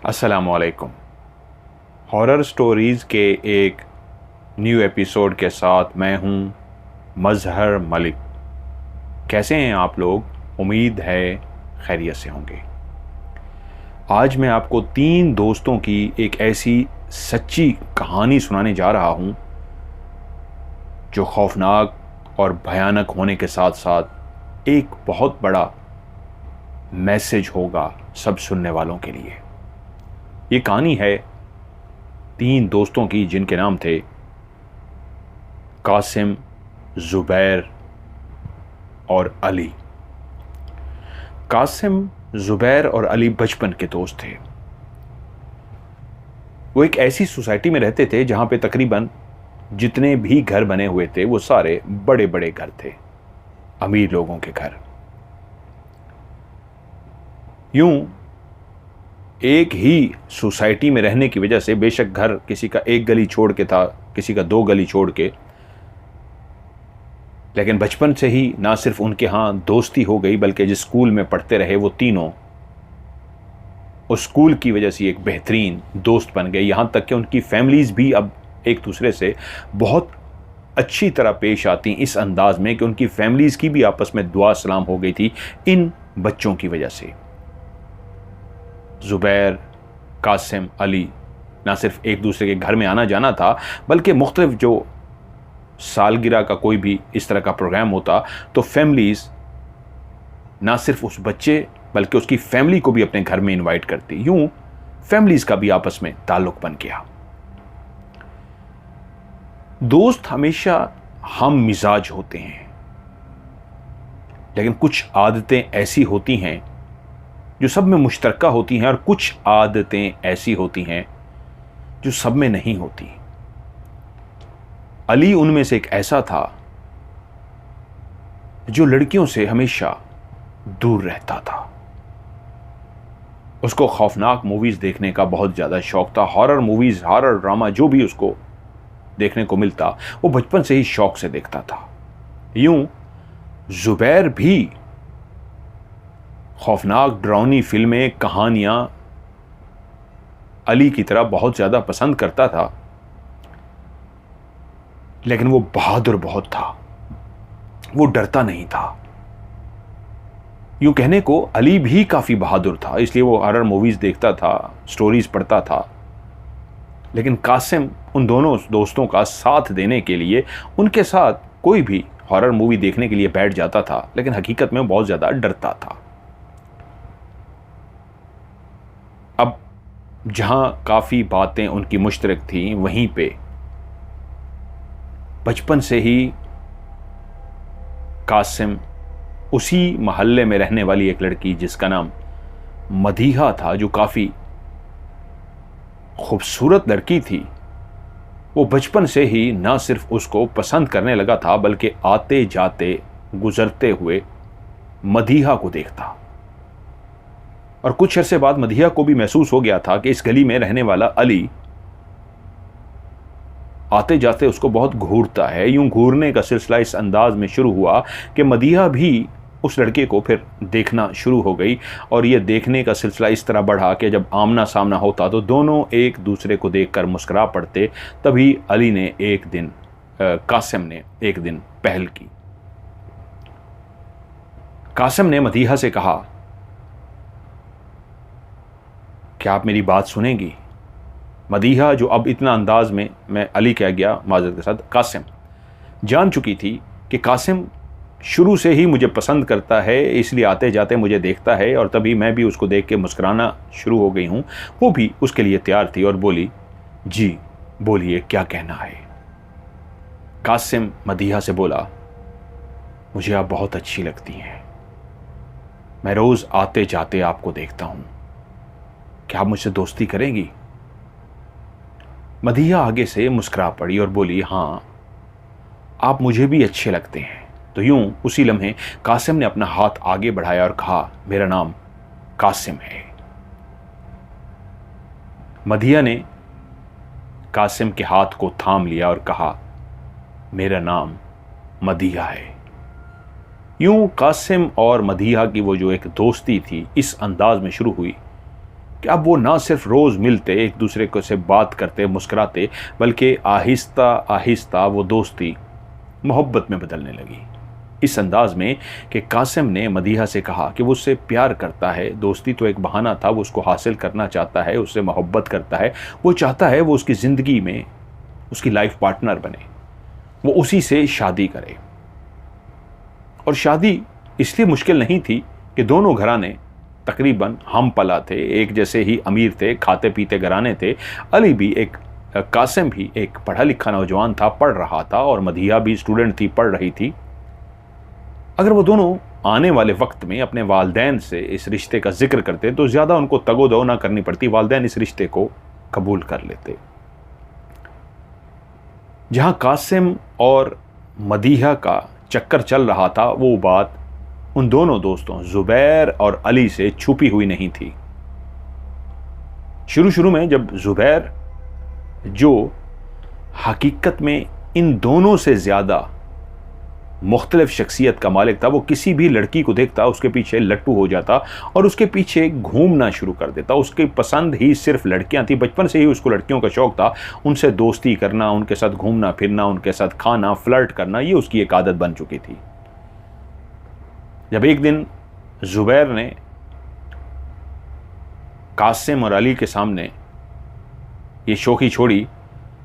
अस्सलामुअलैकुम। Horror stories के एक न्यू एपिसोड के साथ मैं हूँ मज़हर मलिक। कैसे हैं आप लोग? उम्मीद है खैरियत से होंगे। आज मैं आपको 3 दोस्तों की एक ऐसी सच्ची कहानी सुनाने जा रहा हूँ जो खौफनाक और भयानक होने के साथ साथ एक बहुत बड़ा मैसेज होगा सब सुनने वालों के लिए। ये कहानी है 3 दोस्तों की जिनके नाम थे कासिम, ज़ुबैर और अली। कासिम, ज़ुबैर और अली बचपन के दोस्त थे। वो एक ऐसी सोसाइटी में रहते थे जहां पे तकरीबन जितने भी घर बने हुए थे वो सारे बड़े बड़े घर थे, अमीर लोगों के घर। यूं एक ही सोसाइटी में रहने की वजह से बेशक घर किसी का एक गली छोड़ के था, किसी का 2 गली छोड़ के, लेकिन बचपन से ही ना सिर्फ उनके यहाँ दोस्ती हो गई बल्कि जिस स्कूल में पढ़ते रहे वो तीनों उस स्कूल की वजह से एक बेहतरीन दोस्त बन गए। यहाँ तक कि उनकी फैमिलीज़ भी अब एक दूसरे से बहुत अच्छी तरह पेश आती, इस अंदाज में कि उनकी फैमिलीज़ की भी आपस में दुआ सलाम हो गई थी इन बच्चों की वजह से। ज़ुबैर, कासिम, अली ना सिर्फ एक दूसरे के घर में आना जाना था बल्कि मुख्तलिफ जो सालगिरह का कोई भी इस तरह का प्रोग्राम होता तो फैमिलीज़ ना सिर्फ उस बच्चे बल्कि उसकी फैमिली को भी अपने घर में इनवाइट करती। यूं फैमिलीज़ का भी आपस में ताल्लुक बन गया। दोस्त हमेशा हम मिजाज होते हैं, लेकिन कुछ आदतें ऐसी होती हैं जो सब में मुश्तरका होती हैं और कुछ आदतें ऐसी होती हैं जो सब में नहीं होती। अली उनमें से एक ऐसा था जो लड़कियों से हमेशा दूर रहता था। उसको खौफनाक मूवीज देखने का बहुत ज़्यादा शौक था। हॉरर मूवीज, हॉरर ड्रामा जो भी उसको देखने को मिलता वो बचपन से ही शौक से देखता था। यूं ज़ुबैर भी खौफनाक डरावनी फिल्में, कहानियां अली की तरह बहुत ज़्यादा पसंद करता था, लेकिन वो बहादुर बहुत था, वो डरता नहीं था। यूं कहने को अली भी काफ़ी बहादुर था, इसलिए वो हॉरर मूवीज़ देखता था, स्टोरीज़ पढ़ता था। लेकिन कासिम उन दोनों दोस्तों का साथ देने के लिए उनके साथ कोई भी हॉरर मूवी देखने के लिए बैठ जाता था, लेकिन हकीकत में वो बहुत ज़्यादा डरता था। अब जहां काफ़ी बातें उनकी मुश्तरक थीं, वहीं पे बचपन से ही कासिम उसी महल्ले में रहने वाली एक लड़की जिसका नाम मदीहा था, जो काफ़ी खूबसूरत लड़की थी, वो बचपन से ही ना सिर्फ उसको पसंद करने लगा था बल्कि आते जाते गुजरते हुए मदीहा को देखता। और कुछ अरसे बाद मदीहा को भी महसूस हो गया था कि इस गली में रहने वाला अली आते जाते उसको बहुत घूरता है। यूं घूरने का सिलसिला इस अंदाज में शुरू हुआ कि मदीहा भी उस लड़के को फिर देखना शुरू हो गई। और ये देखने का सिलसिला इस तरह बढ़ा कि जब आमना सामना होता तो दोनों एक दूसरे को देखकर मुस्कुरा पड़ते। तभी अली ने एक दिन, कासिम ने एक दिन पहल की। कासिम ने मदीहा से कहा, क्या आप मेरी बात सुनेंगी? मदीहा, जो अब इतना अंदाज में, मैं अली कह गया माजरत के साथ, कासिम, जान चुकी थी कि कासिम शुरू से ही मुझे पसंद करता है, इसलिए आते जाते मुझे देखता है और तभी मैं भी उसको देख के मुस्कुराना शुरू हो गई हूँ। वो भी उसके लिए तैयार थी और बोली, जी बोलिए, क्या कहना है? कासिम मदीहा से बोला, मुझे आप बहुत अच्छी लगती हैं, मैं रोज़ आते जाते आपको देखता हूँ, क्या आप मुझसे दोस्ती करेंगी? मदीहा आगे से मुस्कुरा पड़ी और बोली, हाँ, आप मुझे भी अच्छे लगते हैं। तो यूं उसी लम्हे कासिम ने अपना हाथ आगे बढ़ाया और कहा, मेरा नाम कासिम है। मदीहा ने कासिम के हाथ को थाम लिया और कहा, मेरा नाम मदीहा है। यूं कासिम और मदीहा की वो जो एक दोस्ती थी इस अंदाज में शुरू हुई कि अब वो ना सिर्फ रोज़ मिलते, एक दूसरे को से बात करते, मुस्कुराते, बल्कि आहिस्ता आहिस्ता वो दोस्ती मोहब्बत में बदलने लगी। इस अंदाज में कि कासिम ने मदीहा से कहा कि वो उससे प्यार करता है, दोस्ती तो एक बहाना था, वो उसको हासिल करना चाहता है, उससे मोहब्बत करता है, वो चाहता है वो उसकी ज़िंदगी में उसकी लाइफ पार्टनर बने, वो उसी से शादी करे। और शादी इसलिए मुश्किल नहीं थी कि दोनों घराने तकरीबन हम पला थे, एक जैसे ही अमीर थे, खाते पीते घराने थे। अली भी एक कासिम भी एक पढ़ा लिखा नौजवान था, पढ़ रहा था, और मदीहा भी स्टूडेंट थी, पढ़ रही थी। अगर वो दोनों आने वाले वक्त में अपने वालदैन से इस रिश्ते का जिक्र करते तो ज़्यादा उनको तगोदो ना करनी पड़ती, वालदैन इस रिश्ते को कबूल कर लेते। जहाँ कासिम और मदीहा का चक्कर चल रहा था, वो बात उन दोनों दोस्तों ज़ुबैर और अली से छुपी हुई नहीं थी। शुरू में जब ज़ुबैर, जो हकीकत में इन दोनों से ज़्यादा मुख्तलिफ शख्सियत का मालिक था, वो किसी भी लड़की को देखता उसके पीछे लट्टू हो जाता और उसके पीछे घूमना शुरू कर देता। उसकी पसंद ही सिर्फ लड़कियां थी, बचपन से ही उसको लड़कियों का शौक था, उनसे दोस्ती करना, उनके साथ घूमना फिरना, उनके साथ खाना, फ्लर्ट करना, ये उसकी एक आदत बन चुकी थी। जब एक दिन ज़ुबैर ने कासिम और अली के सामने ये शोखी छोड़ी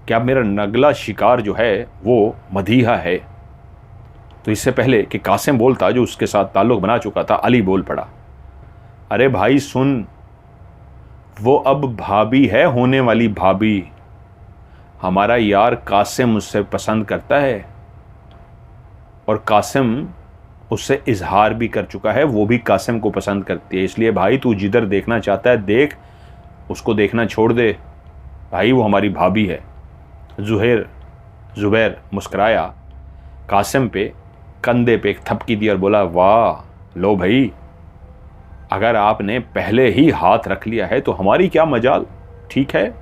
कि अब मेरा नगला शिकार जो है वो मदीहा है, तो इससे पहले कि कासिम बोलता, जो उसके साथ ताल्लुक़ बना चुका था, अली बोल पड़ा, अरे भाई सुन, वो अब भाभी है, होने वाली भाभी। हमारा यार कासिम मुझसे पसंद करता है और कासिम उससे इजहार भी कर चुका है, वो भी कासिम को पसंद करती है। इसलिए भाई तू जिधर देखना चाहता है देख, उसको देखना छोड़ दे भाई, वो हमारी भाभी है। ज़ुबैर मुस्कराया, कासिम पे कंधे पे एक थपकी दी और बोला, वाह लो भाई, अगर आपने पहले ही हाथ रख लिया है तो हमारी क्या मजाल, ठीक है,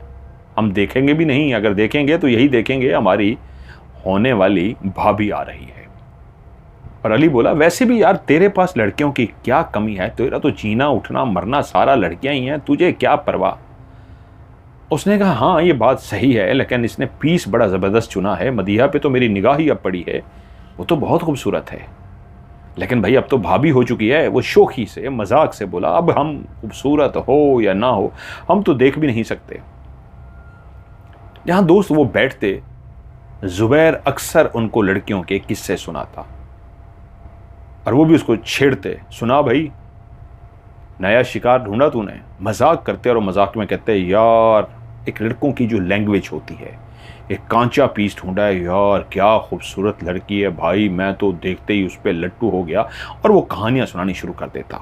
हम देखेंगे भी नहीं, अगर देखेंगे तो यही देखेंगे हमारी होने वाली भाभी आ रही है। और अली बोला, वैसे भी यार तेरे पास लड़कियों की क्या कमी है, तेरा तो जीना उठना मरना सारा लड़कियां ही हैं, तुझे क्या परवाह। उसने कहा, हाँ ये बात सही है, लेकिन इसने पीस बड़ा ज़बरदस्त चुना है, मदीहा पे तो मेरी निगाह ही अब पड़ी है, वो तो बहुत खूबसूरत है, लेकिन भाई अब तो भाभी हो चुकी है। वो शोखी से मजाक से बोला, अब हम खूबसूरत हो या ना हो हम तो देख भी नहीं सकते। जहाँ दोस्त वो बैठते, ज़ुबैर अक्सर उनको लड़कियों के किस्से सुनाता और वो भी उसको छेड़ते, सुना भाई नया शिकार ढूंढा तूने, मजाक करते और मजाक में कहते, यार एक लड़कों की जो लैंग्वेज होती है, एक कांचा पीस ढूंढा है यार, क्या खूबसूरत लड़की है भाई, मैं तो देखते ही उस पर लट्टू हो गया, और वो कहानियां सुनानी शुरू कर देता।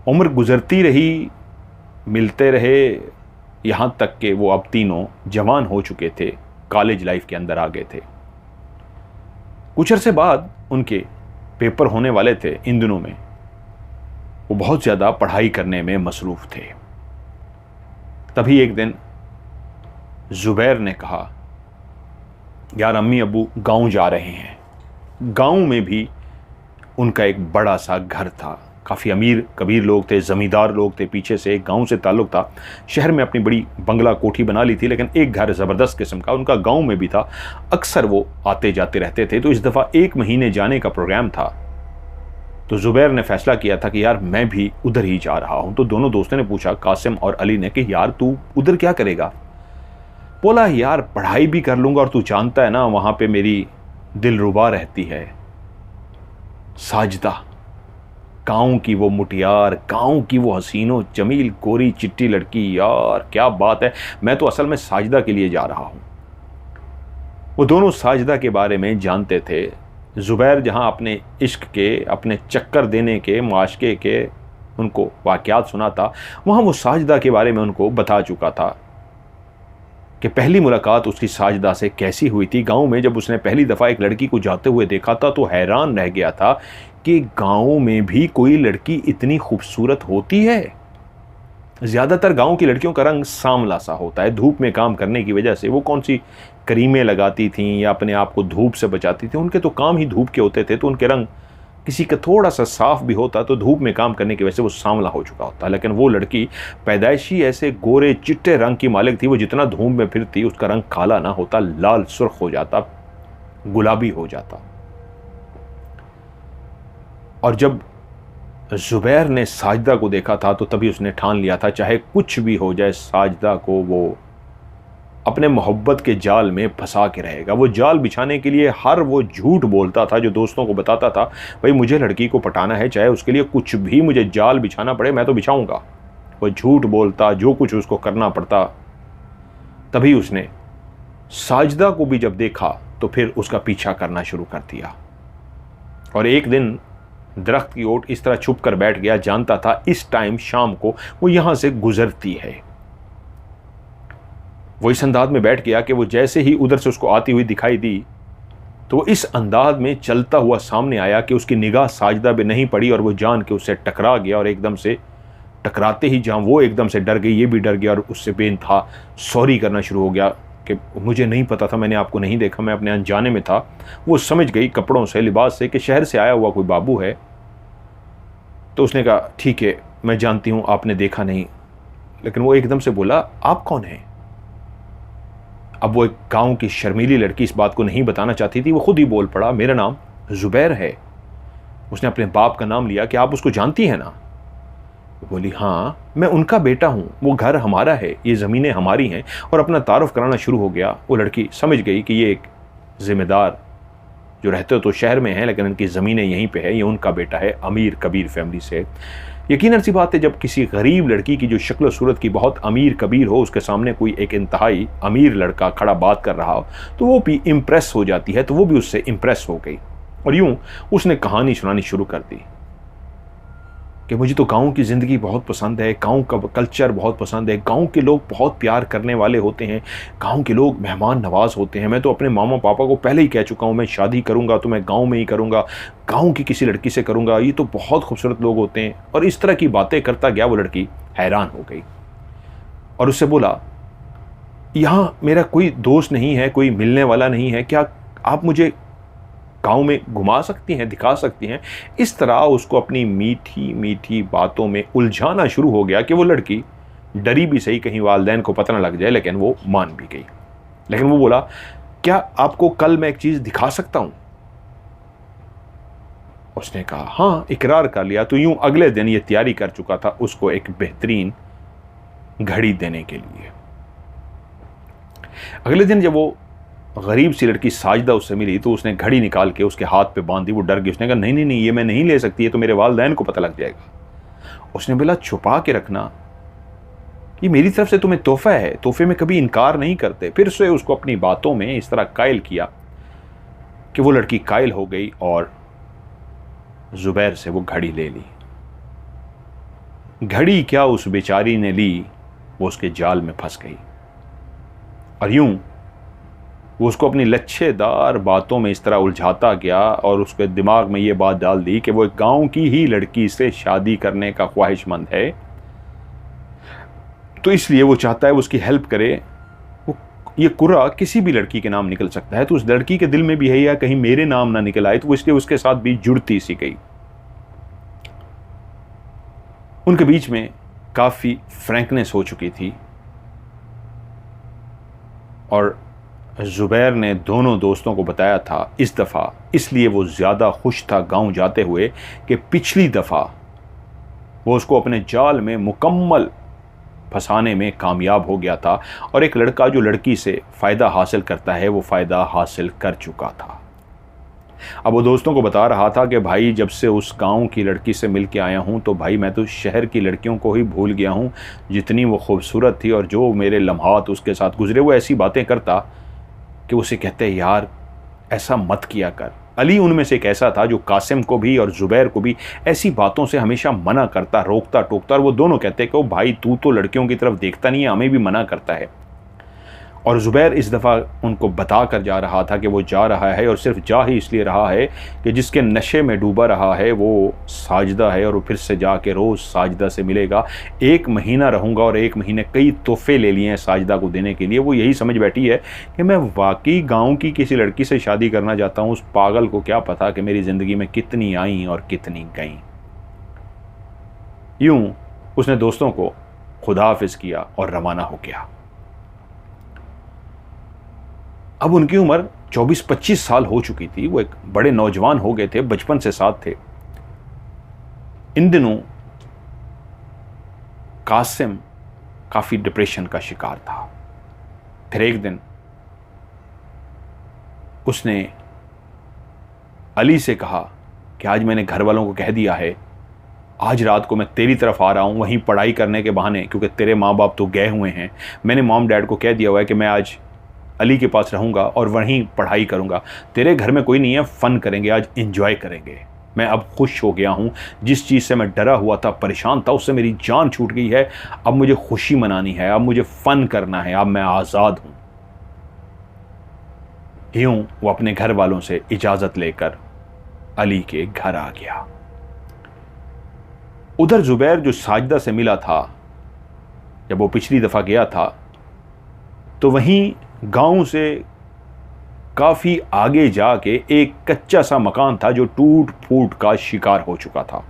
उम्र गुजरती रही, मिलते रहे, यहां तक कि वो अब तीनों जवान हो चुके थे, कॉलेज लाइफ के अंदर आ गए थे। कुछ अरसे बाद उनके पेपर होने वाले थे। इन दिनों में वो बहुत ज़्यादा पढ़ाई करने में मसरूफ़ थे। तभी एक दिन ज़ुबैर ने कहा, यार अम्मी अब्बू गांव जा रहे हैं। गांव में भी उनका एक बड़ा सा घर था, काफ़ी अमीर कबीर लोग थे, ज़मींदार लोग थे, पीछे से एक गांव से ताल्लुक़ था। शहर में अपनी बड़ी बंगला कोठी बना ली थी, लेकिन एक घर ज़बरदस्त किस्म का उनका गांव में भी था। अक्सर वो आते जाते रहते थे। तो इस दफ़ा 1 महीने जाने का प्रोग्राम था, तो ज़ुबैर ने फैसला किया था कि यार मैं भी उधर ही जा रहा हूँ। तो दोनों दोस्तों ने पूछा, कासिम और अली ने, कि यार तू उधर क्या करेगा। बोला, यार पढ़ाई भी कर लूँगा, और तू जानता है ना वहाँ पे मेरी दिलरुबा रहती है साजिदा, गाँव की वो मुटियार, गाँव की वो हसीनो जमील गोरी चिट्टी लड़की, यार क्या बात है, मैं तो असल में साजिदा के लिए जा रहा हूँ। वो दोनों साजिदा के बारे में जानते थे। ज़ुबैर जहाँ अपने इश्क के, अपने चक्कर देने के, माशके के उनको वाक़यात सुना था, वहाँ वो साजिदा के बारे में उनको बता चुका था कि पहली मुलाकात उसकी साजिदा से कैसी हुई थी। गांव में जब उसने पहली दफ़ा एक लड़की को जाते हुए देखा था तो हैरान रह गया था कि गांव में भी कोई लड़की इतनी खूबसूरत होती है। ज़्यादातर गांव की लड़कियों का रंग सांवला सा होता है, धूप में काम करने की वजह से। वो कौन सी क्रीमें लगाती थीं या अपने आप को धूप से बचाती थी, उनके तो काम ही धूप के होते थे, तो उनके रंग किसी का थोड़ा सा साफ भी होता तो धूप में काम करने की वजह से वो सांवला हो चुका होता, लेकिन वो लड़की पैदाइशी ऐसे गोरे चिट्टे रंग की मालिक थी। वो जितना धूप में फिरती उसका रंग काला ना होता, लाल सुर्ख हो जाता, गुलाबी हो जाता। और जब जुबैर ने साजिदा को देखा था तो तभी उसने ठान लिया था चाहे कुछ भी हो जाए साजिदा को वो अपने मोहब्बत के जाल में फंसा के रहेगा। वो जाल बिछाने के लिए हर वो झूठ बोलता था जो दोस्तों को बताता था, भाई मुझे लड़की को पटाना है, चाहे उसके लिए कुछ भी मुझे जाल बिछाना पड़े मैं तो बिछाऊंगा। वो झूठ बोलता, जो कुछ उसको करना पड़ता। तभी उसने साजिदा को भी जब देखा तो फिर उसका पीछा करना शुरू कर दिया। और एक दिन दरख्त की ओट इस तरह छुप कर बैठ गया, जानता था इस टाइम शाम को वो यहां से गुजरती है। वो इस अंदाज में बैठ गया कि वो जैसे ही उधर से उसको आती हुई दिखाई दी तो वो इस अंदाज में चलता हुआ सामने आया कि उसकी निगाह साजिदा पे नहीं पड़ी और वो जान के उससे टकरा गया। और एकदम से टकराते ही जहां वो एकदम से डर गई, ये भी डर गया और उससे बेइंतहा सॉरी करना शुरू हो गया कि मुझे नहीं पता था, मैंने आपको नहीं देखा, मैं अपने अनजाने में था। वो समझ गई कपड़ों से, लिबास से कि शहर से आया हुआ कोई बाबू है। तो उसने कहा ठीक है, मैं जानती हूं आपने देखा नहीं। लेकिन वो एकदम से बोला आप कौन हैं? अब वो एक गांव की शर्मीली लड़की इस बात को नहीं बताना चाहती थी, वो खुद ही बोल पड़ा मेरा नाम जुबैर है। उसने अपने बाप का नाम लिया कि आप उसको जानती हैं ना? वो बोली हाँ, मैं उनका बेटा हूं, वो घर हमारा है, ये ज़मीनें हमारी हैं। और अपना तारुफ कराना शुरू हो गया। वो लड़की समझ गई कि ये एक जिम्मेदार जो रहते तो शहर में हैं लेकिन इनकी ज़मीनें यहीं पे है, ये उनका बेटा है, अमीर कबीर फैमिली से। यकीनन सी बात है जब किसी गरीब लड़की की जो शक्ल सूरत की बहुत अमीर कबीर हो, उसके सामने कोई एक इंतहाई अमीर लड़का खड़ा बात कर रहा हो तो वो भी इम्प्रेस हो जाती है। तो वो भी उससे इम्प्रेस हो गई और यूं उसने कहानी सुनानी शुरू कर दी कि मुझे तो गांव की ज़िंदगी बहुत पसंद है, गांव का कल्चर बहुत पसंद है, गांव के लोग बहुत प्यार करने वाले होते हैं, गांव के लोग मेहमान नवाज होते हैं। मैं तो अपने मामा पापा को पहले ही कह चुका हूं मैं शादी करूंगा तो मैं गांव में ही करूंगा, गांव की किसी लड़की से करूंगा, ये तो बहुत खूबसूरत लोग होते हैं। और इस तरह की बातें करता गया। वो लड़की हैरान हो गई और उससे बोला यहाँ मेरा कोई दोस्त नहीं है, कोई मिलने वाला नहीं है, क्या आप मुझे गांव में घुमा सकती हैं, दिखा सकती हैं? इस तरह उसको अपनी मीठी मीठी बातों में उलझाना शुरू हो गया कि वो लड़की डरी भी सही कहीं वालिदैन को पता न लग जाए, लेकिन वो मान भी गई। लेकिन वो बोला क्या आपको कल मैं एक चीज दिखा सकता हूं? उसने कहा हाँ, इकरार कर लिया। तो यूं अगले दिन ये तैयारी कर चुका था उसको एक बेहतरीन घड़ी देने के लिए। अगले दिन जब वो गरीब सी लड़की साजिदा उससे मिली तो उसने घड़ी निकाल के उसके हाथ पे बांधी। वो डर गई, उसने कहा नहीं नहीं नहीं, ये मैं नहीं ले सकती, ये तो मेरे वालिदैन को पता लग जाएगा। उसने बोला छुपा के रखना, ये मेरी तरफ से तुम्हें तोहफा है, तोहफे में कभी इनकार नहीं करते। फिर से उसको अपनी बातों में इस तरह कायल किया कि वो लड़की कायल हो गई और जुबैर से वो घड़ी ले ली। घड़ी क्या उस बेचारी ने ली, वो उसके जाल में फंस गई। और यूं वो उसको अपनी लच्छेदार बातों में इस तरह उलझाता गया और उसके दिमाग में ये बात डाल दी कि वो एक गांव की ही लड़की से शादी करने का ख्वाहिशमंद है, तो इसलिए वो चाहता है वो उसकी हेल्प करे। वो ये कुरा किसी भी लड़की के नाम निकल सकता है, तो उस लड़की के दिल में भी है या कहीं मेरे नाम ना निकल आए, तो वो इसलिए उसके साथ भी जुड़ती सी गई। उनके बीच में काफी फ्रैंकनेस हो चुकी थी और जुबैर ने दोनों दोस्तों को बताया था इस दफ़ा, इसलिए वो ज़्यादा खुश था गांव जाते हुए कि पिछली दफ़ा वो उसको अपने जाल में मुकम्मल फंसाने में कामयाब हो गया था और एक लड़का जो लड़की से फ़ायदा हासिल करता है वो फ़ायदा हासिल कर चुका था। अब वो दोस्तों को बता रहा था कि भाई जब से उस गांव की लड़की से मिल के आया हूं तो भाई मैं तो शहर की लड़कियों को ही भूल गया हूं, जितनी वो खूबसूरत थी और जो मेरे लम्हात उसके साथ गुजरे। वो ऐसी बातें करता कि उसे कहते यार ऐसा मत किया कर। अली उनमें से एक ऐसा था जो कासिम को भी और जुबैर को भी ऐसी बातों से हमेशा मना करता, रोकता टोकता। और वो दोनों कहते कि ओ भाई तू तो लड़कियों की तरफ देखता नहीं है, हमें भी मना करता है। और ज़ुबैर इस दफ़ा उनको बता कर जा रहा था कि वो जा रहा है और सिर्फ जा ही इसलिए रहा है कि जिसके नशे में डूबा रहा है वो साजिदा है और वो फिर से जाके रोज़ साजिदा से मिलेगा। 1 महीना रहूँगा और 1 महीने कई तोहफे ले लिए हैं साजिदा को देने के लिए। वो यही समझ बैठी है कि मैं वाकई गाँव की किसी लड़की से शादी करना चाहता हूँ। उस पागल को क्या पता कि मेरी ज़िंदगी में कितनी आईं और कितनी गईं। यूँ उसने दोस्तों को खुदा हाफिज़ किया और रवाना हो गया। अब उनकी उम्र 24-25 साल हो चुकी थी। वो एक बड़े नौजवान हो गए थे, बचपन से साथ थे। इन दिनों कासिम काफ़ी डिप्रेशन का शिकार था। फिर एक दिन उसने अली से कहा कि आज मैंने घर वालों को कह दिया है, आज रात को मैं तेरी तरफ आ रहा हूँ वहीं पढ़ाई करने के बहाने, क्योंकि तेरे माँ बाप तो गए हुए हैं। मैंने मॉम डैड को कह दिया हुआ है कि मैं आज अली के पास रहूँगा और वहीं पढ़ाई करूँगा। तेरे घर में कोई नहीं है, फ़न करेंगे, आज एंजॉय करेंगे। मैं अब खुश हो गया हूँ। जिस चीज़ से मैं डरा हुआ था, परेशान था, उससे मेरी जान छूट गई है। अब मुझे खुशी मनानी है, अब मुझे फ़न करना है, अब मैं आज़ाद हूँ। यूँ वो अपने घर वालों से इजाज़त लेकर अली के घर आ गया। उधर ज़ुबैर जो साजिदा से मिला था, जब वो पिछली दफ़ा गया था, तो वहीं गांव से काफ़ी आगे जाके एक कच्चा सा मकान था जो टूट फूट का शिकार हो चुका था।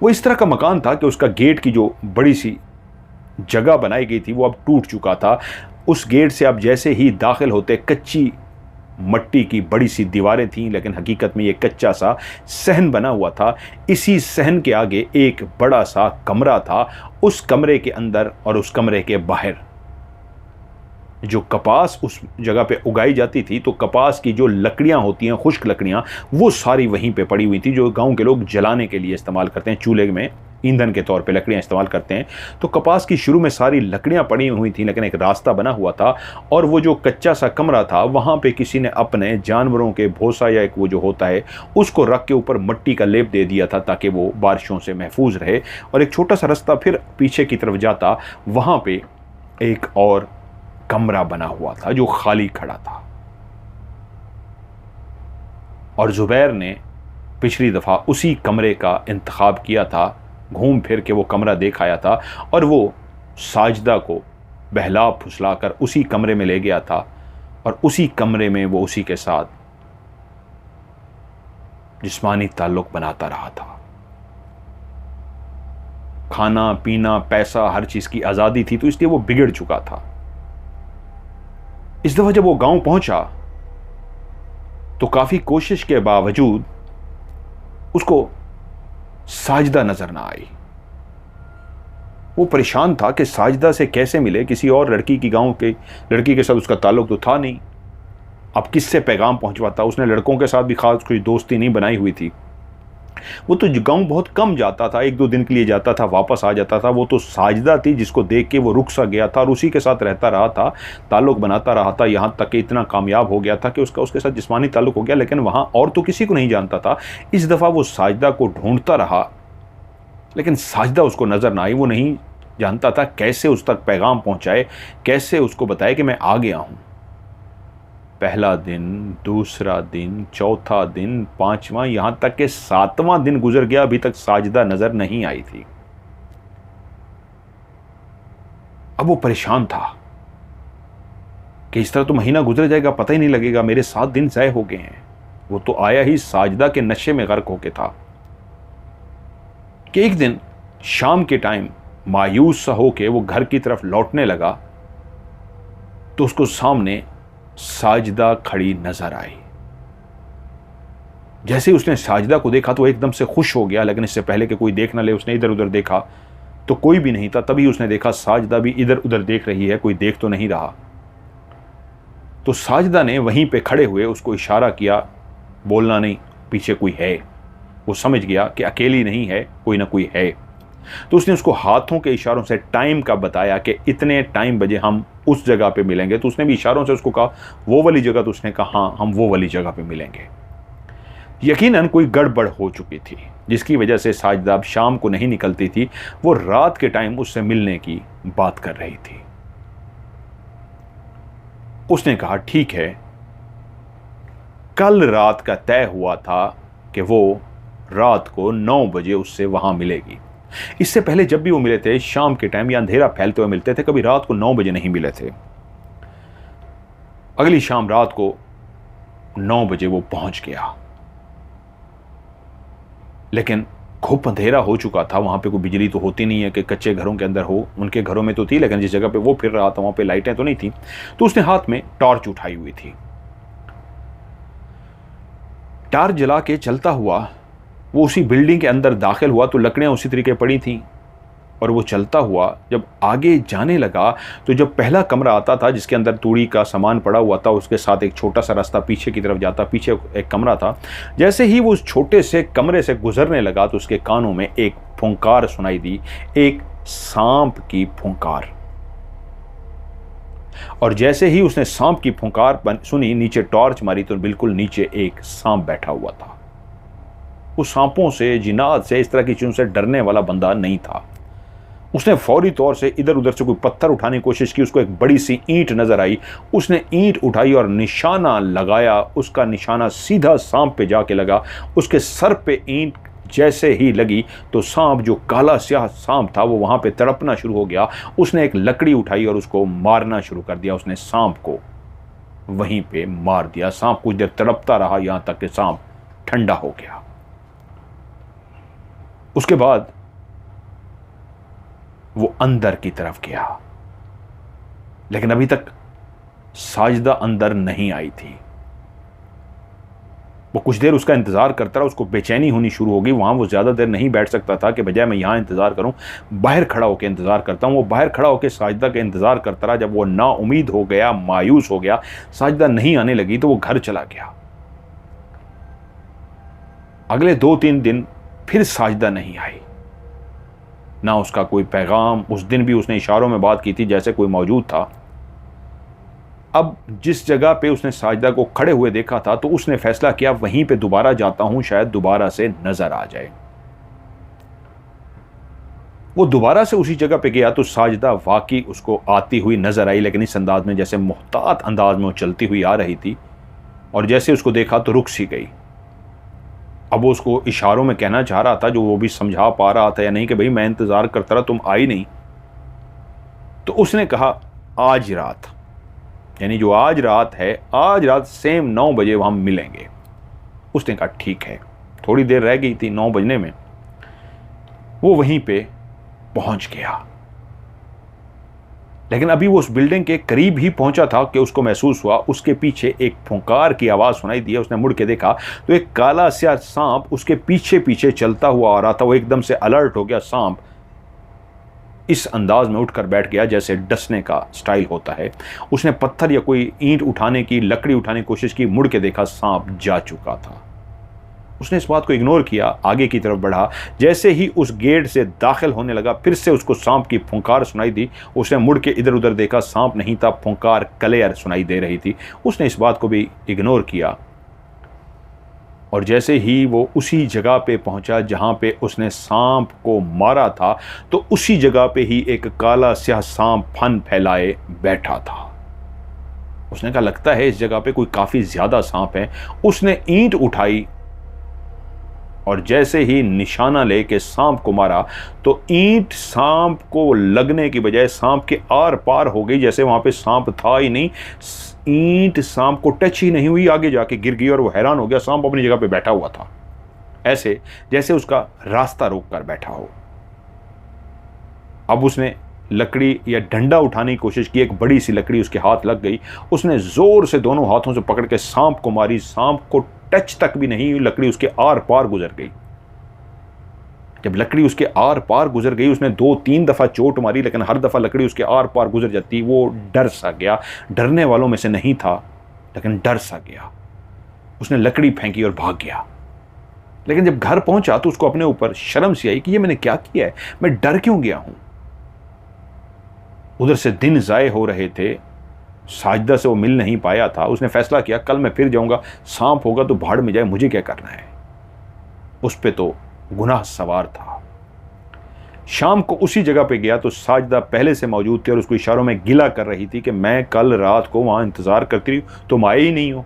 वो इस तरह का मकान था कि उसका गेट की जो बड़ी सी जगह बनाई गई थी वो अब टूट चुका था। उस गेट से आप जैसे ही दाखिल होते कच्ची मट्टी की बड़ी सी दीवारें थीं, लेकिन हकीकत में ये कच्चा सा सहन बना हुआ था। इसी सहन के आगे एक बड़ा सा कमरा था। उस कमरे के अंदर और उस कमरे के बाहर जो कपास उस जगह पे उगाई जाती थी, तो कपास की जो लकड़ियां होती हैं, खुश्क लकड़ियां, वो सारी वहीं पे पड़ी हुई थी, जो गांव के लोग जलाने के लिए इस्तेमाल करते हैं। चूल्हे में ईंधन के तौर पे लकड़ियां इस्तेमाल करते हैं। तो कपास की शुरू में सारी लकड़ियां पड़ी हुई थी, लेकिन एक रास्ता बना हुआ था। और वो जो कच्चा सा कमरा था, वहाँ पे किसी ने अपने जानवरों के भूसा या एक वो जो होता है उसको रख के ऊपर मट्टी का लेप दे दिया था ताकि वो बारिशों से महफूज रहे। और एक छोटा सा रास्ता फिर पीछे की तरफ जाता, वहाँ पे एक और कमरा बना हुआ था जो खाली खड़ा था। और ज़ुबैर ने पिछली दफ़ा उसी कमरे का इंतखाब किया था, घूम फिर के वो कमरा देख आया था और वो साजिदा को बहला फुसला कर उसी कमरे में ले गया था। और उसी कमरे में वो उसी के साथ जिस्मानी ताल्लुक बनाता रहा था। खाना पीना पैसा हर चीज़ की आज़ादी थी, तो इसलिए वो बिगड़ चुका था। इस दफ़ा जब वो गांव पहुंचा तो काफ़ी कोशिश के बावजूद उसको साजिदा नज़र ना आई। वो परेशान था कि साजिदा से कैसे मिले, किसी और लड़की की गांव के लड़की के साथ उसका ताल्लुक तो था नहीं। अब किससे पैगाम पहुंचवाता? उसने लड़कों के साथ भी खास कोई दोस्ती नहीं बनाई हुई थी। वो तो गांव बहुत कम जाता था, 1-2 दिन के लिए जाता था, वापस आ जाता था। वो तो साजिदा थी जिसको देख के वो रुक सा गया था और उसी के साथ रहता रहा था, ताल्लुक बनाता रहा था, यहाँ तक कि इतना कामयाब हो गया था कि उसके साथ जिस्मानी ताल्लुक हो गया। लेकिन वहाँ और तो किसी को नहीं जानता था। इस दफ़ा वो साजिदा को ढूंढता रहा, लेकिन साजिदा उसको नज़र ना आई। वो नहीं जानता था कैसे उस तक पैगाम पहुँचाए, कैसे उसको बताए कि मैं आ गया हूँ। पहला दिन, दूसरा दिन, चौथा दिन, 5वां, यहां तक कि 7वां दिन गुजर गया, अभी तक साजिदा नजर नहीं आई थी। अब वो परेशान था कि इस तरह तो महीना गुजर जाएगा, पता ही नहीं लगेगा, मेरे 7 दिन ज़ाय हो गए हैं। वो तो आया ही साजिदा के नशे में गर्क होके था कि एक दिन शाम के टाइम मायूस सा होके वो घर की तरफ लौटने लगा तो उसको सामने साजिदा खड़ी नजर आई। जैसे ही उसने साजिदा को देखा तो एकदम से खुश हो गया, लेकिन इससे पहले कि कोई देख ना ले उसने इधर उधर देखा तो कोई भी नहीं था। तभी उसने देखा साजिदा भी इधर उधर देख रही है, कोई देख तो नहीं रहा। तो साजिदा ने वहीं पे खड़े हुए उसको इशारा किया, बोलना नहीं, पीछे कोई है। वो समझ गया कि अकेली नहीं है, कोई ना कोई है। तो उसने उसको हाथों के इशारों से टाइम का बताया कि इतने टाइम बजे हम उस जगह पे मिलेंगे। तो उसने भी इशारों से उसको कहा वो वाली जगह, तो उसने कहा हाँ हम वो वाली जगह पे मिलेंगे। यकीनन कोई गड़बड़ हो चुकी थी जिसकी वजह से साजिदा अब शाम को नहीं निकलती थी। वो रात के टाइम उससे मिलने की बात कर रही थी। उसने कहा ठीक है, कल रात का तय हुआ था कि वो रात को 9 बजे उससे वहां मिलेगी। इससे पहले जब भी वो मिले थे शाम के टाइम या अंधेरा फैलते हुए मिलते थे, कभी रात को 9 बजे नहीं मिले थे। अगली शाम रात को 9 बजे वो पहुंच गया, लेकिन खूब अंधेरा हो चुका था। वहां पे कोई बिजली तो होती नहीं है कि कच्चे घरों के अंदर हो, उनके घरों में तो थी, लेकिन जिस जगह पे वो फिर रहा था वहां पे लाइटें तो नहीं थी। तो उसने हाथ में टॉर्च उठाई हुई थी। टॉर्च जला के चलता हुआ वो उसी बिल्डिंग के अंदर दाखिल हुआ तो लकड़ियां उसी तरीके पड़ी थी, और वो चलता हुआ जब आगे जाने लगा तो जब पहला कमरा आता था जिसके अंदर तूड़ी का सामान पड़ा हुआ था, उसके साथ एक छोटा सा रास्ता पीछे की तरफ जाता, पीछे एक कमरा था। जैसे ही वो उस छोटे से कमरे से गुजरने लगा तो उसके कानों में एक फुंकार सुनाई दी, एक सांप की फुंकार। और जैसे ही उसने सांप की फुंकार सुनी, नीचे टॉर्च मारी तो बिल्कुल नीचे एक सांप बैठा हुआ था। उस सांपों से, जिन्नात से, इस तरह की चीजों से डरने वाला बंदा नहीं था। उसने फौरी तौर से इधर उधर से कोई पत्थर उठाने की कोशिश की। उसको एक बड़ी सी ईंट नजर आई, उसने ईंट उठाई और निशाना लगाया। उसका निशाना सीधा सांप पे जाके लगा। उसके सर पे ईंट जैसे ही लगी तो सांप, जो काला स्याह सांप था, वो वहां पे तड़पना शुरू हो गया। उसने एक लकड़ी उठाई और उसको मारना शुरू कर दिया। उसने सांप को वहीं पे मार दिया। सांप कुछ देर तड़पता रहा, यहां तक कि सांप ठंडा हो गया। उसके बाद वो अंदर की तरफ गया, लेकिन अभी तक साजिदा अंदर नहीं आई थी। वो कुछ देर उसका इंतजार करता रहा। उसको बेचैनी होनी शुरू हो गई। वहां वो ज्यादा देर नहीं बैठ सकता था कि बजाय मैं यहां इंतजार करूं, बाहर खड़ा होकर इंतजार करता हूं। वो बाहर खड़ा होकर साजिदा का इंतजार करता रहा। जब वो नाउमीद हो गया, मायूस हो गया, साजिदा नहीं आने लगी, तो वो घर चला गया। अगले 2-3 दिन फिर साजिदा नहीं आई, ना उसका कोई पैगाम। उस दिन भी उसने इशारों में बात की थी जैसे कोई मौजूद था। अब जिस जगह पे उसने साजिदा को खड़े हुए देखा था तो उसने फैसला किया वहीं पे दोबारा जाता हूं, शायद दोबारा से नजर आ जाए। वो दोबारा से उसी जगह पे गया तो साजिदा वाकई उसको आती हुई नजर आई, लेकिन इस अंदाज में जैसे मुहतात अंदाज में वो चलती हुई आ रही थी। और जैसे उसको देखा तो रुक सी गई। अब वो उसको इशारों में कहना चाह रहा था, जो वो भी समझा पा रहा था या नहीं, कि भाई मैं इंतजार करता रहा, तुम आई नहीं। तो उसने कहा आज रात, यानी जो आज रात है, आज रात सेम 9 बजे वहां मिलेंगे। उसने कहा ठीक है। थोड़ी देर रह गई थी 9 बजने में। वो वहीं पे पहुंच गया, लेकिन अभी वो उस बिल्डिंग के करीब ही पहुंचा था कि उसको महसूस हुआ उसके पीछे एक फुंकार की आवाज सुनाई दी। उसने मुड़ के देखा तो एक काला स्याह सांप उसके पीछे पीछे चलता हुआ आ रहा था। वो एकदम से अलर्ट हो गया। सांप इस अंदाज में उठकर बैठ गया जैसे डसने का स्टाइल होता है। उसने पत्थर या कोई ईंट उठाने की, लकड़ी उठाने की कोशिश की। मुड़ के देखा सांप जा चुका था। उसने इस बात को इग्नोर किया, आगे की तरफ बढ़ा। जैसे ही उस गेट से दाखिल होने लगा, फिर से उसको सांप की फुंकार सुनाई दी। उसने मुड़ के इधर उधर देखा, सांप नहीं था, फुंकार क्लियर सुनाई दे रही थी। उसने इस बात को भी इग्नोर किया, और जैसे ही वो उसी जगह पे पहुंचा जहां पे उसने सांप को मारा था, तो उसी जगह पे ही एक काला स्याह सांप फन फैलाए बैठा था। उसने कहा लगता है इस जगह पे कोई काफी ज्यादा सांप है। उसने ईंट उठाई और जैसे ही निशाना लेके सांप को मारा तो ईंट सांप को लगने की बजाय सांप के आर पार हो गई, जैसे वहां पे सांप था ही नहीं। ईंट सांप को टच ही नहीं हुई, आगे जाके गिर गई। और वो हैरान हो गया, सांप अपनी जगह पे बैठा हुआ था, ऐसे जैसे उसका रास्ता रोक कर बैठा हो। अब उसने लकड़ी या डंडा उठाने की कोशिश की। एक बड़ी सी लकड़ी उसके हाथ लग गई। उसने जोर से दोनों हाथों से पकड़ के सांप को मारी। सांप को टच तक भी नहीं हुई, लकड़ी उसके आर पार गुजर गई। जब लकड़ी उसके आर पार गुजर गई, उसने 2-3 दफा चोट मारी, लेकिन हर दफा लकड़ी उसके आर पार गुजर जाती। वो डर सा गया, डरने वालों में से नहीं था, लेकिन डर सा गया। उसने लकड़ी फेंकी और भाग गया। लेकिन जब घर पहुंचा तो उसको अपने ऊपर शर्म सी आई कि ये मैंने क्या किया है, मैं डर क्यों गया हूं। उधर से दिन जाए हो रहे थे, साजिदा से वो मिल नहीं पाया था। उसने फैसला किया कल मैं फिर जाऊंगा, सांप होगा तो भाड़ में जाए, मुझे क्या करना है। उस पे तो गुनाह सवार था। शाम को उसी जगह पे गया तो साजिदा पहले से मौजूद थी और उसको इशारों में गिला कर रही थी कि मैं कल रात को वहां इंतजार करती रही, तुम आए ही नहीं हो।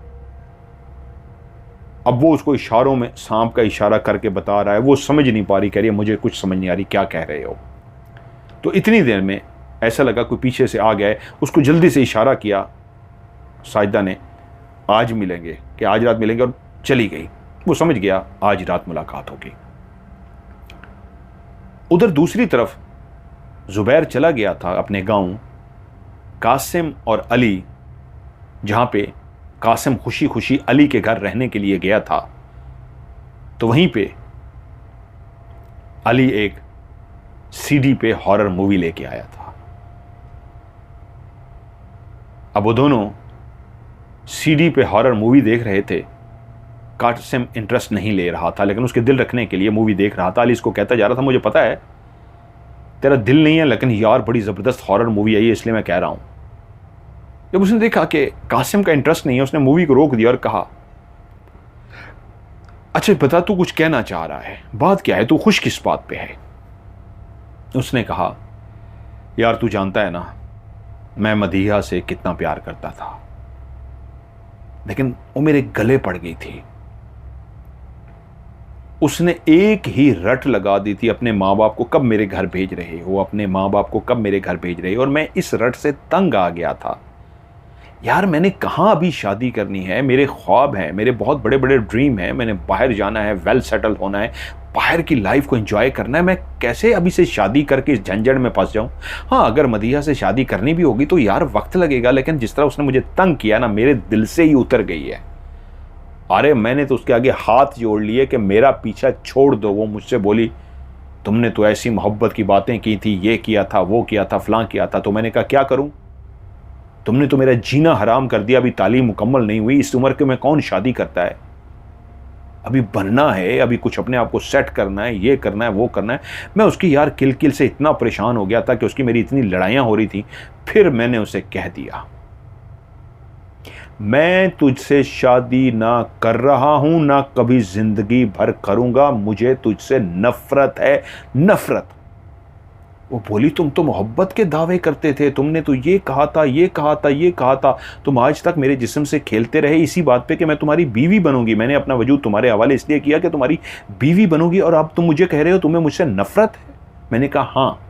अब वो उसको इशारों में सांप का इशारा करके बता रहा है, वो समझ नहीं पा रही, कह रही है मुझे कुछ समझ नहीं आ रही क्या कह रहे हो। तो इतनी देर में ऐसा लगा कोई पीछे से आ गया है, उसको जल्दी से इशारा किया साजिदा ने, आज मिलेंगे, कि आज रात मिलेंगे, और चली गई। वो समझ गया आज रात मुलाकात होगी। उधर दूसरी तरफ जुबैर चला गया था अपने गांव। कासिम और अली, जहां पे कासिम खुशी खुशी अली के घर रहने के लिए गया था, तो वहीं पे अली एक सीडी पे हॉरर मूवी लेके आया था। अब वो दोनों सीडी पे हॉरर मूवी देख रहे थे। कासिम इंटरेस्ट नहीं ले रहा था, लेकिन उसके दिल रखने के लिए मूवी देख रहा था। अली इसको कहता जा रहा था, मुझे पता है तेरा दिल नहीं है, लेकिन यार बड़ी ज़बरदस्त हॉरर मूवी आई है, इसलिए मैं कह रहा हूं। जब उसने देखा कि कासिम का इंटरेस्ट नहीं है, उसने मूवी को रोक दिया और कहा, अच्छा बता तू कुछ कहना चाह रहा है, बात क्या है, तू खुश किस बात पे है? उसने कहा, यार तू जानता है ना मैं मदीहा से कितना प्यार करता था, लेकिन वो मेरे गले पड़ गई थी। उसने एक ही रट लगा दी थी, अपने माँ बाप को कब मेरे घर भेज रहे हो, अपने माँ बाप को कब मेरे घर भेज रहे हो, और मैं इस रट से तंग आ गया था। यार मैंने कहाँ अभी शादी करनी है, मेरे ख्वाब हैं, मेरे बहुत बड़े बड़े ड्रीम हैं, मैंने बाहर जाना है, वेल सेटल होना है, बाहर की लाइफ को एंजॉय करना है, मैं कैसे अभी से शादी करके इस झंझट में फंस जाऊं? हाँ अगर मदीहा से शादी करनी भी होगी तो यार वक्त लगेगा, लेकिन जिस तरह उसने मुझे तंग किया ना, मेरे दिल से ही उतर गई है। अरे मैंने तो उसके आगे हाथ जोड़ लिए कि मेरा पीछा छोड़ दो। वो मुझसे बोली, तुमने तो ऐसी मोहब्बत की बातें की थी, ये किया था, वो किया था, फलां किया था। तो मैंने कहा क्या करूं, तुमने तो मेरा जीना हराम कर दिया, अभी तालीम मुकम्मल नहीं हुई, इस उम्र के में कौन शादी करता है, अभी बनना है, अभी कुछ अपने आप को सेट करना है, ये करना है, वो करना है। मैं उसकी यार किल किल से इतना परेशान हो गया था कि उसकी मेरी इतनी लड़ाइयाँ हो रही थी। फिर मैंने उसे कह दिया, मैं तुझसे शादी ना कर रहा हूं, ना कभी जिंदगी भर करूंगा, मुझे तुझसे नफरत है, नफरत। वो बोली, तुम तो मोहब्बत के दावे करते थे, तुमने तो ये कहा था, ये कहा था, ये कहा था, तुम आज तक मेरे जिस्म से खेलते रहे इसी बात पे कि मैं तुम्हारी बीवी बनूंगी। मैंने अपना वजूद तुम्हारे हवाले इसलिए किया कि तुम्हारी बीवी बनूंगी, और अब तुम मुझे कह रहे हो तुम्हें मुझसे नफरत है। मैंने कहा हाँ,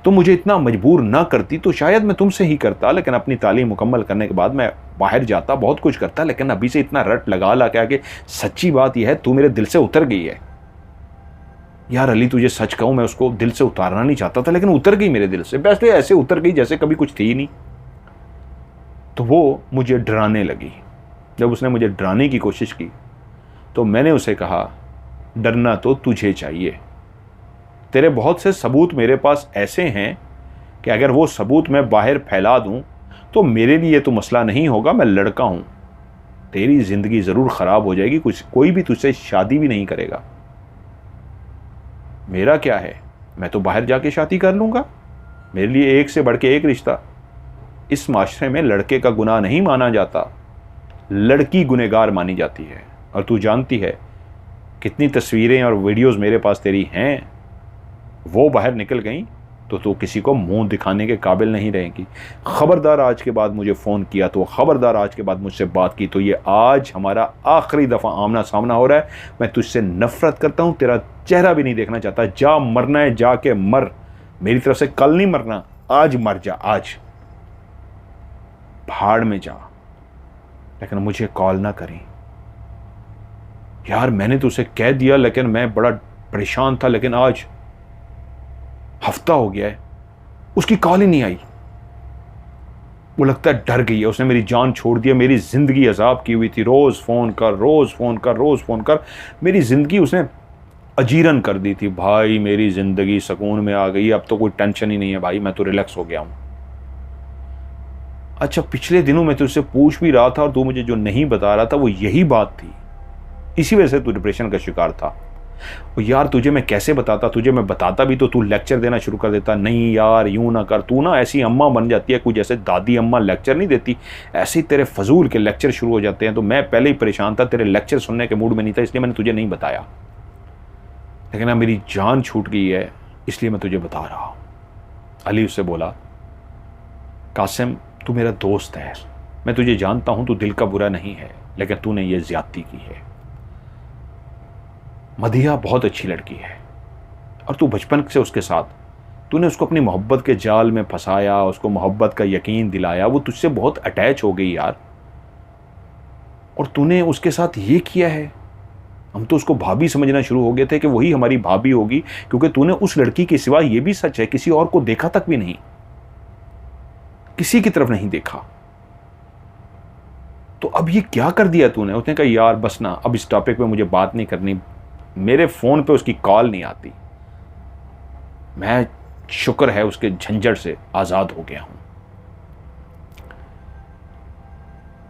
तुम मुझे इतना मजबूर ना करती तो शायद मैं तुमसे ही करता, लेकिन अपनी तालीम मुकम्मल करने के बाद मैं बाहर जाता, बहुत कुछ करता, लेकिन अभी से इतना रट लगा ला के सच्ची बात यह है तू मेरे दिल से उतर गई है। यार अली तुझे सच कहूं, मैं उसको दिल से उतारना नहीं चाहता था, लेकिन उतर गई मेरे दिल से, वैसे ऐसे उतर गई जैसे कभी कुछ थी ही नहीं। तो वो मुझे डराने लगी। जब उसने मुझे डराने की कोशिश की तो मैंने उसे कहा, डरना तो तुझे चाहिए, तेरे बहुत से सबूत मेरे पास ऐसे हैं कि अगर वो सबूत मैं बाहर फैला दूं तो मेरे लिए तो मसला नहीं होगा, मैं लड़का हूं, तेरी जिंदगी जरूर खराब हो जाएगी, कोई भी तुझसे शादी भी नहीं करेगा। मेरा क्या है, मैं तो बाहर जाके शादी कर लूंगा, मेरे लिए एक से बढ़ के एक रिश्ता। इस माशरे में लड़के का गुनाह नहीं माना जाता, लड़की गुनहगार मानी जाती है। और तू जानती है कितनी तस्वीरें और वीडियोस मेरे पास तेरी हैं, वो बाहर निकल गई तो तू किसी को मुंह दिखाने के काबिल नहीं रहेगी। खबरदार आज के बाद मुझे फ़ोन किया तो, खबरदार आज के बाद मुझसे बात की तो, ये आज हमारा आखिरी दफ़ा आमना सामना हो रहा है। मैं तुझसे नफ़रत करता हूँ, तेरा चेहरा भी नहीं देखना चाहता। जा, मरना है जाके मर, मेरी तरफ से कल नहीं मरना, आज मर जा, आज भाड़ में जा, लेकिन मुझे कॉल ना करी। यार मैंने तो उसे कह दिया, लेकिन मैं बड़ा परेशान था, लेकिन आज हफ्ता हो गया है उसकी कॉल ही नहीं आई। वो लगता है डर गई है, उसने मेरी जान छोड़ दी है, मेरी जिंदगी अजाब की हुई थी, रोज फोन कर, रोज फोन कर, रोज फोन कर, मेरी जिंदगी उसने अजीरन कर दी थी। भाई मेरी जिंदगी सुकून में आ गई, अब तो कोई टेंशन ही नहीं है भाई, मैं तो रिलैक्स हो गया हूं। अच्छा पिछले दिनों मैं तुझसे पूछ भी रहा था और तू मुझे जो नहीं बता रहा था वो यही बात थी, इसी वजह से तू डिप्रेशन का शिकार था। और यार तुझे मैं कैसे बताता, तुझे मैं बताता भी तो तू लेक्चर देना शुरू कर देता, नहीं यार यूं ना कर, तू ना ऐसी अम्मा बन जाती है, कुछ जैसे दादी अम्मा लेक्चर नहीं देती, ऐसे ही तेरे फजूल के लेक्चर शुरू हो जाते हैं। तो मैं पहले ही परेशान था, तेरे लेक्चर सुनने के मूड में नहीं था, इसलिए मैंने तुझे नहीं बताया। लेकिन अब मेरी जान छूट गई है, इसलिए मैं तुझे बता रहा हूँ। अली उससे बोला, कासिम तू मेरा दोस्त है, मैं तुझे जानता हूँ, तू दिल का बुरा नहीं है, लेकिन तूने ये ज्यादती की है। मदीहा बहुत अच्छी लड़की है और तू बचपन से उसके साथ, तूने उसको अपनी मोहब्बत के जाल में फंसाया, उसको मोहब्बत का यकीन दिलाया, वो तुझसे बहुत अटैच हो गई यार, और तूने उसके साथ ये किया है। हम तो उसको भाभी समझना शुरू हो गए थे कि वही हमारी भाभी होगी, क्योंकि तूने उस लड़की के सिवा, ये भी सच है, किसी और को देखा तक भी नहीं, किसी की तरफ नहीं देखा। तो अब ये क्या कर दिया तूने? उसने कहा यार बस ना, अब इस टॉपिक पे मुझे बात नहीं करनी, मेरे फोन पे उसकी कॉल नहीं आती, मैं शुक्र है उसके झंझट से आजाद हो गया हूं।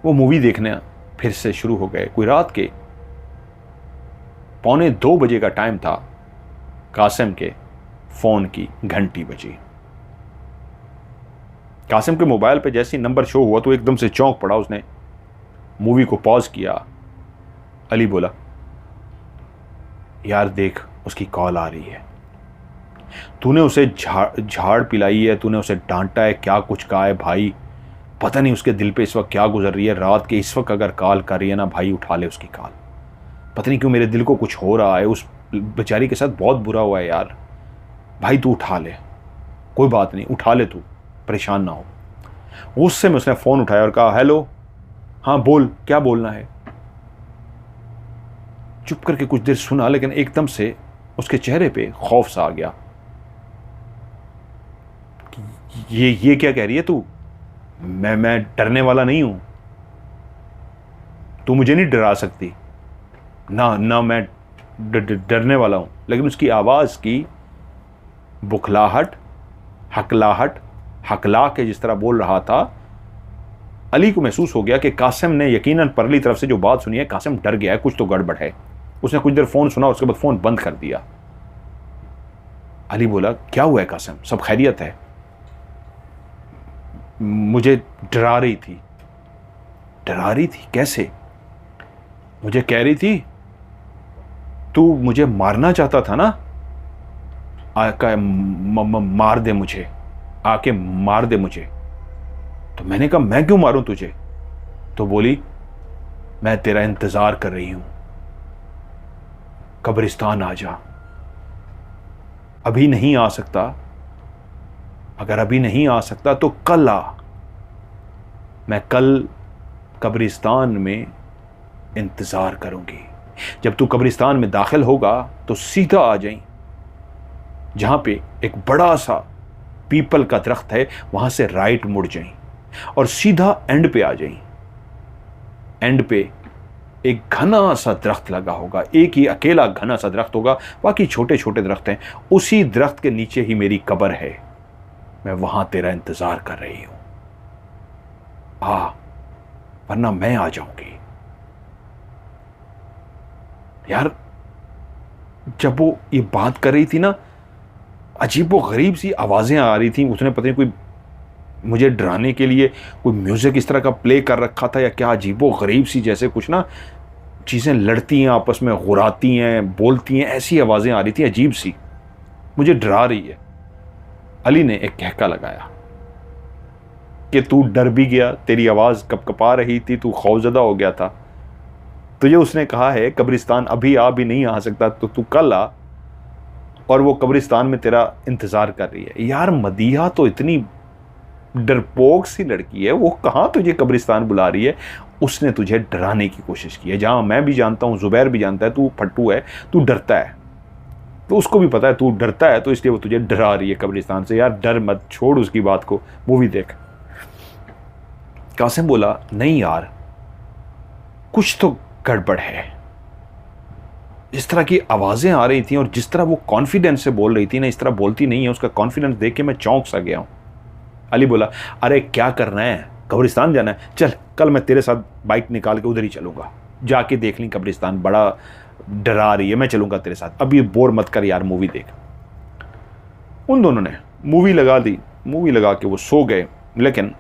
वो मूवी देखने फिर से शुरू हो गए। कोई रात के 1:45 बजे का टाइम था। कासिम के फोन की घंटी बजी। कासिम के मोबाइल पे जैसे ही नंबर शो हुआ तो एकदम से चौंक पड़ा। उसने मूवी को पॉज किया। अली बोला, यार देख उसकी कॉल आ रही है, तूने उसे झाड़ पिलाई है, तूने उसे डांटा है, क्या कुछ कहा है भाई, पता नहीं उसके दिल पे इस वक्त क्या गुजर रही है। रात के इस वक्त अगर कॉल कर रही है ना भाई, उठा ले उसकी कॉल। पता नहीं क्यों मेरे दिल को कुछ हो रहा है, उस बेचारी के साथ बहुत बुरा हुआ है यार, भाई तू उठा ले, कोई बात नहीं, उठा ले, तू परेशान ना हो। उससे में उसने फ़ोन उठाया और कहा, हेलो, हाँ बोल, क्या बोलना है। चुप करके कुछ देर सुना, लेकिन एकदम से उसके चेहरे पे खौफ सा आ गया। ये क्या कह रही है तू? मैं डरने वाला नहीं हूं, तू मुझे नहीं डरा सकती ना मैं डरने वाला हूं। लेकिन उसकी आवाज़ की बुखलाहट, हकलाहट, हकला के जिस तरह बोल रहा था, अली को महसूस हो गया कि कासिम ने यकीनन परली तरफ से जो बात सुनी है, कासिम डर गया है, कुछ तो गड़बड़ है। उसने कुछ देर फ़ोन सुना, उसके बाद फ़ोन बंद कर दिया। अली बोला, क्या हुआ है कासिम, सब खैरियत है? मुझे डरा रही थी। डरा रही थी? कैसे? मुझे कह रही थी तू मुझे मारना चाहता था ना, आके मार दे मुझे, आके मार दे मुझे। तो मैंने कहा मैं क्यों मारूं तुझे? तो बोली, मैं तेरा इंतजार कर रही हूं, कब्रिस्तान आ जा। अभी नहीं आ सकता, अगर अभी नहीं आ सकता तो कल आ, मैं कल कब्रिस्तान में इंतजार करूंगी। जब तू कब्रिस्तान में दाखिल होगा तो सीधा आ जाई, जहां पे एक बड़ा सा पीपल का दरख्त है, वहां से राइट मुड़ जाई और सीधा एंड पे आ जाई। एंड पे एक घना सा दरख्त लगा होगा, एक ही अकेला घना सा दरख्त होगा, बाकी छोटे छोटे दरख्त हैं। उसी दरख्त के नीचे ही मेरी कब्र है, मैं वहां तेरा इंतजार कर रही हूं, आ, वरना मैं आ जाऊंगी। यार जब वो ये बात कर रही थी ना, अजीब व गरीब सी आवाजें आ रही थी। उसने पता नहीं कोई मुझे डराने के लिए कोई म्यूजिक इस तरह का प्ले कर रखा था या क्या, अजीब व गरीब सी, जैसे कुछ ना चीजें लड़ती हैं आपस में, गुराती हैं, बोलती हैं, ऐसी आवाजें आ रही थी अजीब सी, मुझे डरा रही है। अली ने एक कहका लगाया कि तू डर भी गया, तेरी आवाज कपकपा रही थी, तू खौफजदा हो गया था। तुझे उसने कहा है कब्रिस्तान अभी आ भी नहीं आ सकता, तो तू कल आ, और वो कब्रिस्तान में तेरा इंतजार कर रही है। यार मदीहा तो इतनी डरपोक सी लड़की है, वो कहाँ तुझे कब्रिस्तान बुला रही है? उसने तुझे डराने की कोशिश की है। जहाँ मैं भी जानता हूँ, जुबैर भी जानता है, तू फट्टू है, तू डरता है, तो उसको भी पता है तू डरता है, तो इसलिए वो तुझे डरा रही है कब्रिस्तान से। यार डर मत, छोड़ उसकी बात को, मूवी देख। कासिम बोला, नहीं यार कुछ तो गड़बड़ है। जिस तरह की आवाज़ें आ रही थी और जिस तरह वो कॉन्फिडेंस से बोल रही थी ना, इस तरह बोलती नहीं है। उसका कॉन्फिडेंस देख के मैं चौंक सा गया हूँ। अली बोला, अरे क्या करना है, कब्रिस्तान जाना है, चल कल मैं तेरे साथ बाइक निकाल के उधर ही चलूँगा, जाके देख ली कब्रिस्तान, बड़ा डरा रही है, मैं चलूँगा तेरे साथ, अब ये बोर मत कर यार, मूवी देख। उन दोनों ने मूवी लगा दी। मूवी लगा के वो सो गए, लेकिन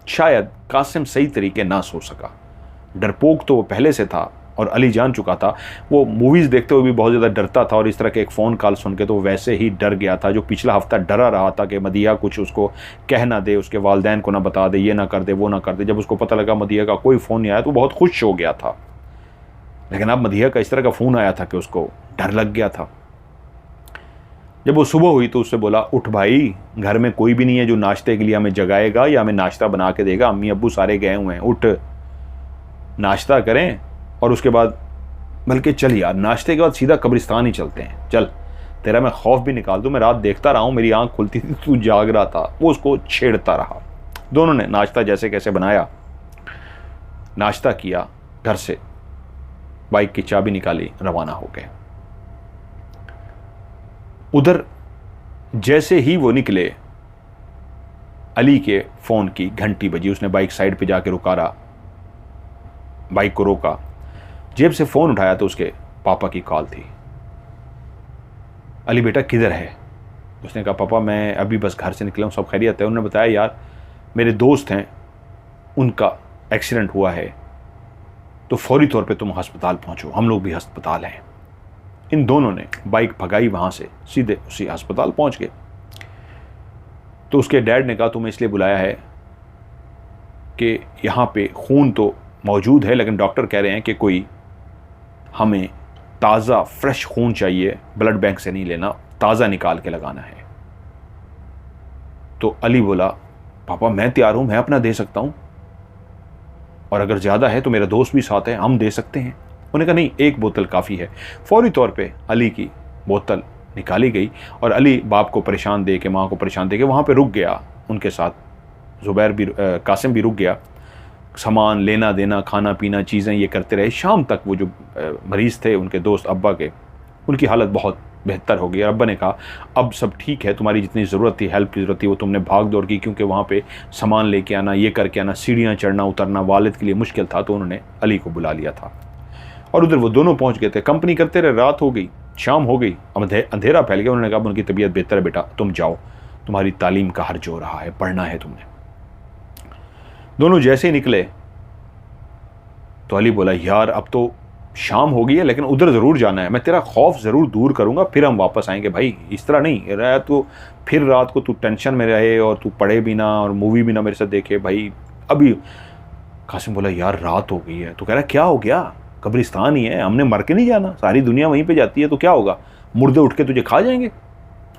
शायद कासिम सही तरीके ना सो सका। डरपोक तो वो पहले से था, और अली जान चुका था, वो मूवीज़ देखते हुए भी बहुत ज़्यादा डरता था और इस तरह के एक फ़ोन कॉल सुन के तो वैसे ही डर गया था। जो पिछला हफ्ता डरा रहा था कि मदिया कुछ उसको कह ना दे, उसके वालिदैन को ना बता दे, ये ना कर दे, वो ना कर दे, जब उसको पता लगा मदिया का कोई फ़ोन नहीं आया तो बहुत खुश हो गया था। लेकिन अब मदिया का इस तरह का फ़ोन आया था कि उसको डर लग गया था। जब वो सुबह हुई तो उससे बोला, उठ भाई, घर में कोई भी नहीं है जो नाश्ते के लिए हमें जगाएगा या हमें नाश्ता बना के देगा, अम्मी अब्बू सारे गए हुए हैं, उठ नाश्ता करें और उसके बाद, बल्कि चल यार, नाश्ते के बाद सीधा कब्रिस्तान ही चलते हैं, चल तेरा मैं खौफ भी निकाल दूं, मैं रात देखता रहा हूं, मेरी आंख खुलती थी, तू जाग रहा था। वो उसको छेड़ता रहा। दोनों ने नाश्ता जैसे कैसे बनाया, नाश्ता किया, घर से बाइक की चाबी निकाली, रवाना हो गए। उधर जैसे ही वो निकले, अली के फ़ोन की घंटी बजी। उसने बाइक साइड पे जाके बाइक को रोका, जेब से फ़ोन उठाया तो उसके पापा की कॉल थी। अली बेटा किधर है? उसने कहा पापा मैं अभी बस घर से निकला हूँ, सब खैरियत है। उन्होंने बताया यार मेरे दोस्त हैं, उनका एक्सीडेंट हुआ है, तो फौरी तौर पे तुम अस्पताल पहुँचो, हम लोग भी अस्पताल हैं। इन दोनों ने बाइक भगाई, वहाँ से सीधे उसी अस्पताल पहुँच गए। तो उसके डैड ने कहा तुम्हें इसलिए बुलाया है कि यहाँ पे खून तो मौजूद है, लेकिन डॉक्टर कह रहे हैं कि कोई हमें ताज़ा फ्रेश खून चाहिए, ब्लड बैंक से नहीं लेना, ताज़ा निकाल के लगाना है। तो अली बोला पापा मैं तैयार हूँ, मैं अपना दे सकता हूँ, और अगर ज़्यादा है तो मेरा दोस्त भी साथ है, हम दे सकते हैं। उन्होंने कहा नहीं, एक बोतल काफ़ी है। फौरी तौर पे अली की बोतल निकाली गई और अली बाप को परेशान दे के, माँ को परेशान दे के वहाँ पे रुक गया उनके साथ। ज़ुबैर भी, कासिम भी रुक गया। सामान लेना देना, खाना पीना, चीज़ें ये करते रहे। शाम तक वो जो मरीज़ थे उनके दोस्त अब्बा के, उनकी हालत बहुत बेहतर हो गई। अब्बा ने कहा अब सब ठीक है, तुम्हारी जितनी ज़रूरत थी, हेल्प की ज़रूरत थी, वो तुमने भाग दौड़ की, क्योंकि वहाँ पे सामान लेके आना, ये करके आना, सीढ़ियाँ चढ़ना उतरना वालिद के लिए मुश्किल था, तो उन्होंने अली को बुला लिया था। और उधर वो दोनों पहुँच गए थे। कंपनी करते रहे, रात हो गई, शाम हो गई, अब अंधेरा फैल गया। उन्होंने कहा उनकी तबीयत बेहतर है बेटा, तुम जाओ, तुम्हारी तालीम का हर्ज हो रहा है, पढ़ना है तुमने। दोनों जैसे ही निकले तो अली बोला यार अब तो शाम हो गई है, लेकिन उधर ज़रूर जाना है, मैं तेरा खौफ ज़रूर दूर करूँगा, फिर हम वापस आएंगे। भाई इस तरह नहीं रहा तो फिर रात को तू टेंशन में रहे और तू पढ़े भी ना और मूवी भी ना मेरे साथ देखे भाई। अभी कासिम बोला यार रात हो गई है। तो कह रहा क्या हो गया, कब्रिस्तान ही है, हमने मर के नहीं जाना, सारी दुनिया वहीं पे जाती है, तो क्या होगा, मुर्दे उठ के तुझे खा जाएंगे।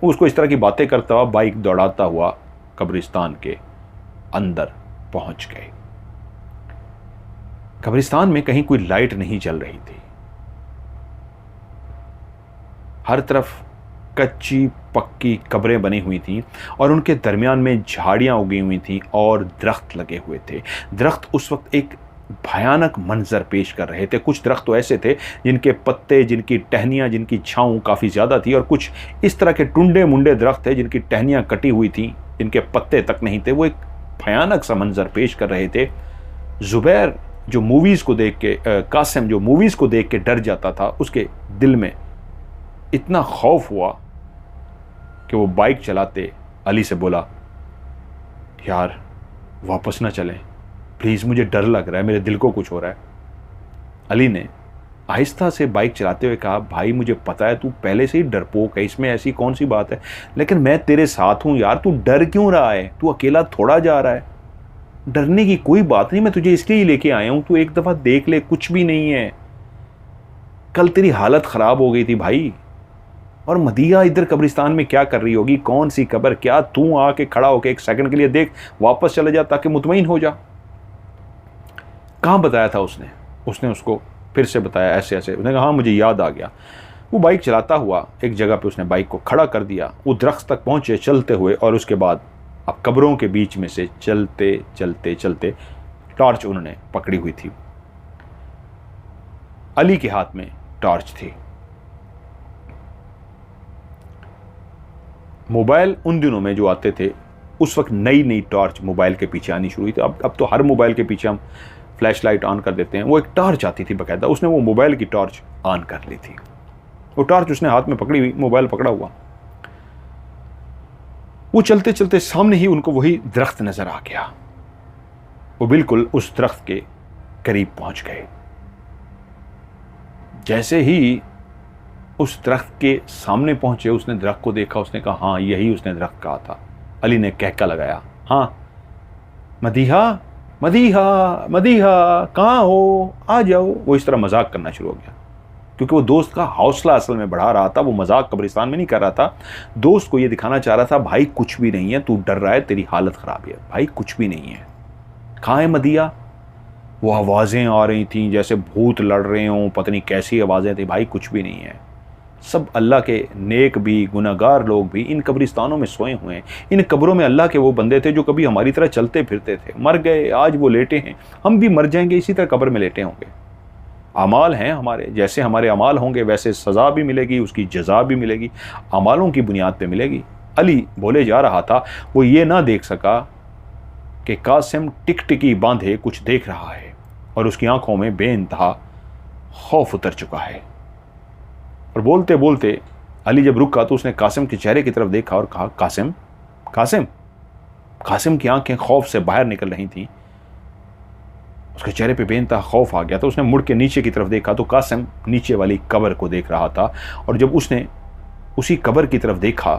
उसको इस तरह की बातें करता हुआ बाइक दौड़ाता हुआ कब्रिस्तान के अंदर पहुंच गए। कब्रिस्तान में कहीं कोई लाइट नहीं जल रही थी, हर तरफ कच्ची पक्की कब्रें बनी हुई थीं और उनके दरमियान में झाड़ियां उगी हुई थीं और दरख्त लगे हुए थे। दरख्त उस वक्त एक भयानक मंजर पेश कर रहे थे। कुछ दरख्त तो ऐसे थे जिनके पत्ते, जिनकी टहनियाँ, जिनकी छाँव काफ़ी ज़्यादा थी, और कुछ इस तरह के टुंडे मुंडे दरख्त थे जिनकी टहनियाँ कटी हुई थीं, जिनके पत्ते तक नहीं थे। वो एक भयानक सा मंजर पेश कर रहे थे। ज़ुबैर जो मूवीज़ को देख के, कासिम जो मूवीज़ को देख के डर जाता था, उसके दिल में इतना खौफ हुआ कि वो बाइक चलाते अली से बोला यार वापस ना चलें प्लीज़, मुझे डर लग रहा है, मेरे दिल को कुछ हो रहा है। अली ने आहिस्ता से बाइक चलाते हुए कहा भाई मुझे पता है तू पहले से ही डरपोक है, इसमें ऐसी कौन सी बात है, लेकिन मैं तेरे साथ हूँ यार, तू डर क्यों रहा है, तू अकेला थोड़ा जा रहा है, डरने की कोई बात नहीं, मैं तुझे इसलिए ही लेके आया हूँ, तू एक दफ़ा देख ले, कुछ भी नहीं है। कल तेरी हालत ख़राब हो गई थी भाई, और मदिया इधर कब्रिस्तान में क्या कर रही होगी, कौन सी कब्र, क्या तू आके खड़ा होके एक सेकंड के लिए देख, वापस चले जा ताकि मुतमईन हो जा। कहाँ बताया था उसने उसको फिर से बताया ऐसे ऐसे। उसने कहा हाँ मुझे याद आ गया। वो बाइक चलाता हुआ एक जगह पे उसने बाइक को खड़ा कर दिया, वो दरख्त तक पहुँचे चलते हुए, और उसके बाद अब कब्रों के बीच में से चलते चलते चलते टॉर्च उन्होंने पकड़ी हुई थी, अली के हाथ में टॉर्च थी। मोबाइल उन दिनों में जो आते थे, उस वक्त नई नई टॉर्च मोबाइल के पीछे आनी शुरू हुई थी। अब तो हर मोबाइल के पीछे हम फ्लैश लाइट ऑन कर देते हैं, वो एक टॉर्च आती थी बाकायदा। उसने वो मोबाइल की टॉर्च ऑन कर ली थी। वो टॉर्च उसने हाथ में पकड़ी हुई, मोबाइल पकड़ा हुआ। वो चलते चलते सामने ही उनको वही दरख्त नजर आ गया। वो बिल्कुल उस दरख्त के करीब पहुंच गए। जैसे ही उस दरख्त के सामने पहुंचे, उसने दरख्त को देखा, उसने कहा हाँ यही उसने दरख्त कहा था। अली ने कहका लगाया, हाँ मदीहा मदीहा मदीहा, कहाँ हो, आ जाओ। वो इस तरह मजाक करना शुरू हो गया, क्योंकि वो दोस्त का हौसला असल में बढ़ा रहा था। वो मजाक कब्रिस्तान में नहीं कर रहा था, दोस्त को ये दिखाना चाह रहा था भाई कुछ भी नहीं है, तू डर रहा है, तेरी हालत खराब है, भाई कुछ भी नहीं है। कहाँ है मदीहा? वो आवाज़ें आ रही थीं जैसे भूत लड़ रहे हों, पता नहीं कैसी आवाज़ें थी। भाई कुछ भी नहीं है। सब अल्लाह के नेक भी गुनहगार लोग भी इन कब्रिस्तानों में सोए हुए हैं। इन कब्रों में अल्लाह के वो बंदे थे जो कभी हमारी तरह चलते फिरते थे, मर गए, आज वो लेटे हैं। हम भी मर जाएंगे, इसी तरह कब्र में लेटे होंगे। अमाल हैं हमारे, जैसे हमारे अमाल होंगे वैसे सज़ा भी मिलेगी, उसकी जज़ा भी मिलेगी, अमालों की बुनियाद पे मिलेगी। अली बोले जा रहा था, वो ये ना देख सका कि कासिम टिकटिकी बांधे कुछ देख रहा है और उसकी आंखों में बेइंतहा खौफ उतर चुका है। और बोलते बोलते अली जब रुका तो उसने कासिम के चेहरे की तरफ देखा और कहा, कासिम कासिम। कासिम की आंखें खौफ से बाहर निकल रही थीं, उसके चेहरे पे बेइंतहा खौफ आ गया। तो उसने मुड़ के नीचे की तरफ देखा तो कासिम नीचे वाली कब्र को देख रहा था। और जब उसने उसी कब्र की तरफ देखा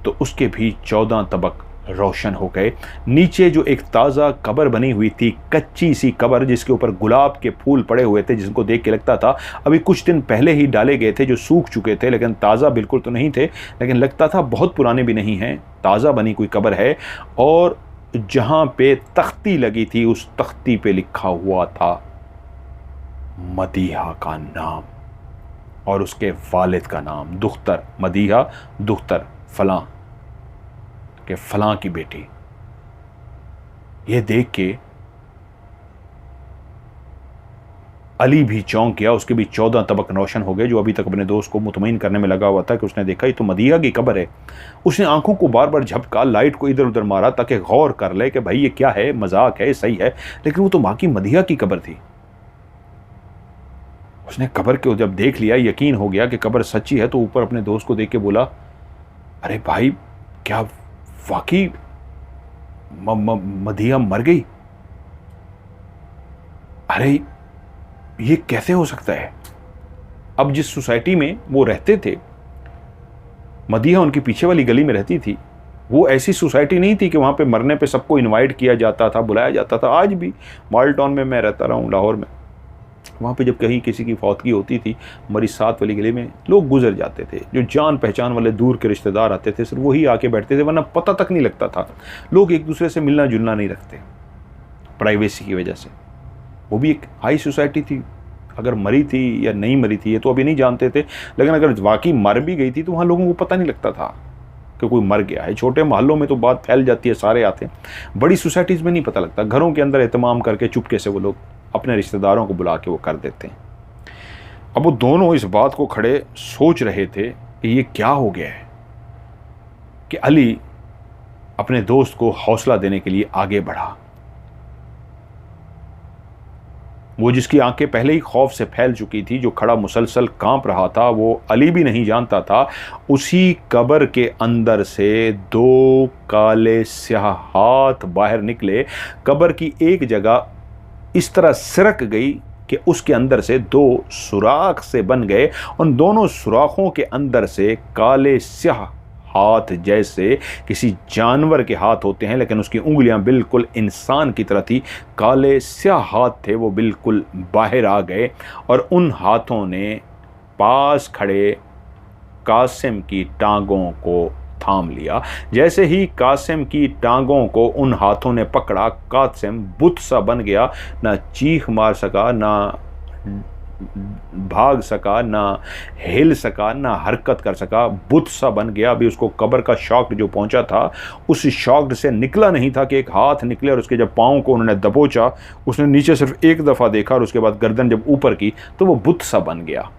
तो उसके भी 14 तबक रोशन हो गए। नीचे जो एक ताज़ा कब्र बनी हुई थी, कच्ची सी कब्र जिसके ऊपर गुलाब के फूल पड़े हुए थे, जिनको देख के लगता था अभी कुछ दिन पहले ही डाले गए थे, जो सूख चुके थे, लेकिन ताज़ा बिल्कुल तो नहीं थे, लेकिन लगता था बहुत पुराने भी नहीं हैं, ताज़ा बनी कोई कब्र है। और जहाँ पे तख्ती लगी थी उस तख्ती पे लिखा हुआ था मदीहा का नाम और उसके वालिद का नाम, दुख्तर मदीहा, दुख्तर फलां के फलां की बेटी। ये देख के अली भी चौंक गया, उसके भी 14 तबक रोशन हो गए। जो अभी तक अपने दोस्त को मुतमईन करने में लगा हुआ था कि उसने देखा ये तो मदीहा की कब्र है, उसने आंखों को बार बार झपका, लाइट को इधर उधर मारा ताकि गौर कर ले कि भाई ये क्या है, मजाक है, सही है, लेकिन वो तो माँ की मदीहा की कब्र थी। उसने कब्र को जब देख लिया, यकीन हो गया कि कब्र सच्ची है, तो ऊपर अपने दोस्त को देख के बोला, अरे भाई क्या वाकई मदीहा मर गई? अरे ये कैसे हो सकता है? अब जिस सोसाइटी में वो रहते थे, मदीहा उनकी पीछे वाली गली में रहती थी, वो ऐसी सोसाइटी नहीं थी कि वहाँ पे मरने पे सबको इनवाइट किया जाता था, बुलाया जाता था। आज भी मॉल टाउन में मैं रहता रहा हूँ लाहौर में, वहाँ पे जब कहीं किसी की फौतगी होती थी, हमारी साथ वाली गली में लोग गुजर जाते थे, जो जान पहचान वाले दूर के रिश्तेदार आते थे, सिर्फ वही आके बैठते थे, वरना पता तक नहीं लगता था। लोग एक दूसरे से मिलना जुलना नहीं रखते प्राइवेसी की वजह से। वो भी एक हाई सोसाइटी थी, अगर मरी थी या नहीं मरी थी ये तो अभी नहीं जानते थे, लेकिन अगर वाकई मर भी गई थी तो वहाँ लोगों को पता नहीं लगता था कि कोई मर गया है। छोटे मोहल्लों में तो बात फैल जाती है, सारे आते हैं, बड़ी सोसाइटीज़ में नहीं पता लगता। घरों के अंदर एहतमाम करके चुपके से वो लोग अपने रिश्तेदारों को बुला के वो कर देते हैं। अब वो दोनों इस बात को खड़े सोच रहे थे कि ये क्या हो गया है, कि अली अपने दोस्त को हौसला देने के लिए आगे बढ़ा। वो जिसकी आंखें पहले ही खौफ से फैल चुकी थी, जो खड़ा मुसलसल कांप रहा था, वो अली भी नहीं जानता था उसी कब्र के अंदर से 2 काले स्याह हाथ बाहर निकले। कब्र की एक जगह इस तरह सिरक गई कि उसके अंदर से 2 सुराख से बन गए। उन दोनों सुराखों के अंदर से काले स्याह हाथ, जैसे किसी जानवर के हाथ होते हैं, लेकिन उसकी उंगलियां बिल्कुल इंसान की तरह थी, काले स्याह हाथ थे, वो बिल्कुल बाहर आ गए। और उन हाथों ने पास खड़े कासिम की टांगों को थाम लिया। जैसे ही कासिम की टांगों को उन हाथों ने पकड़ा, कासिम बुत सा बन गया, ना चीख मार सका, ना भाग सका, ना हिल सका, ना हरकत कर सका, बुत सा बन गया। अभी उसको कब्र का शॉक जो पहुंचा था, उस शॉक से निकला नहीं था कि एक हाथ निकले और उसके जब पाँव को उन्होंने दबोचा, उसने नीचे सिर्फ एक दफ़ा देखा और उसके बाद गर्दन जब ऊपर की तो वो बुत सा बन गया।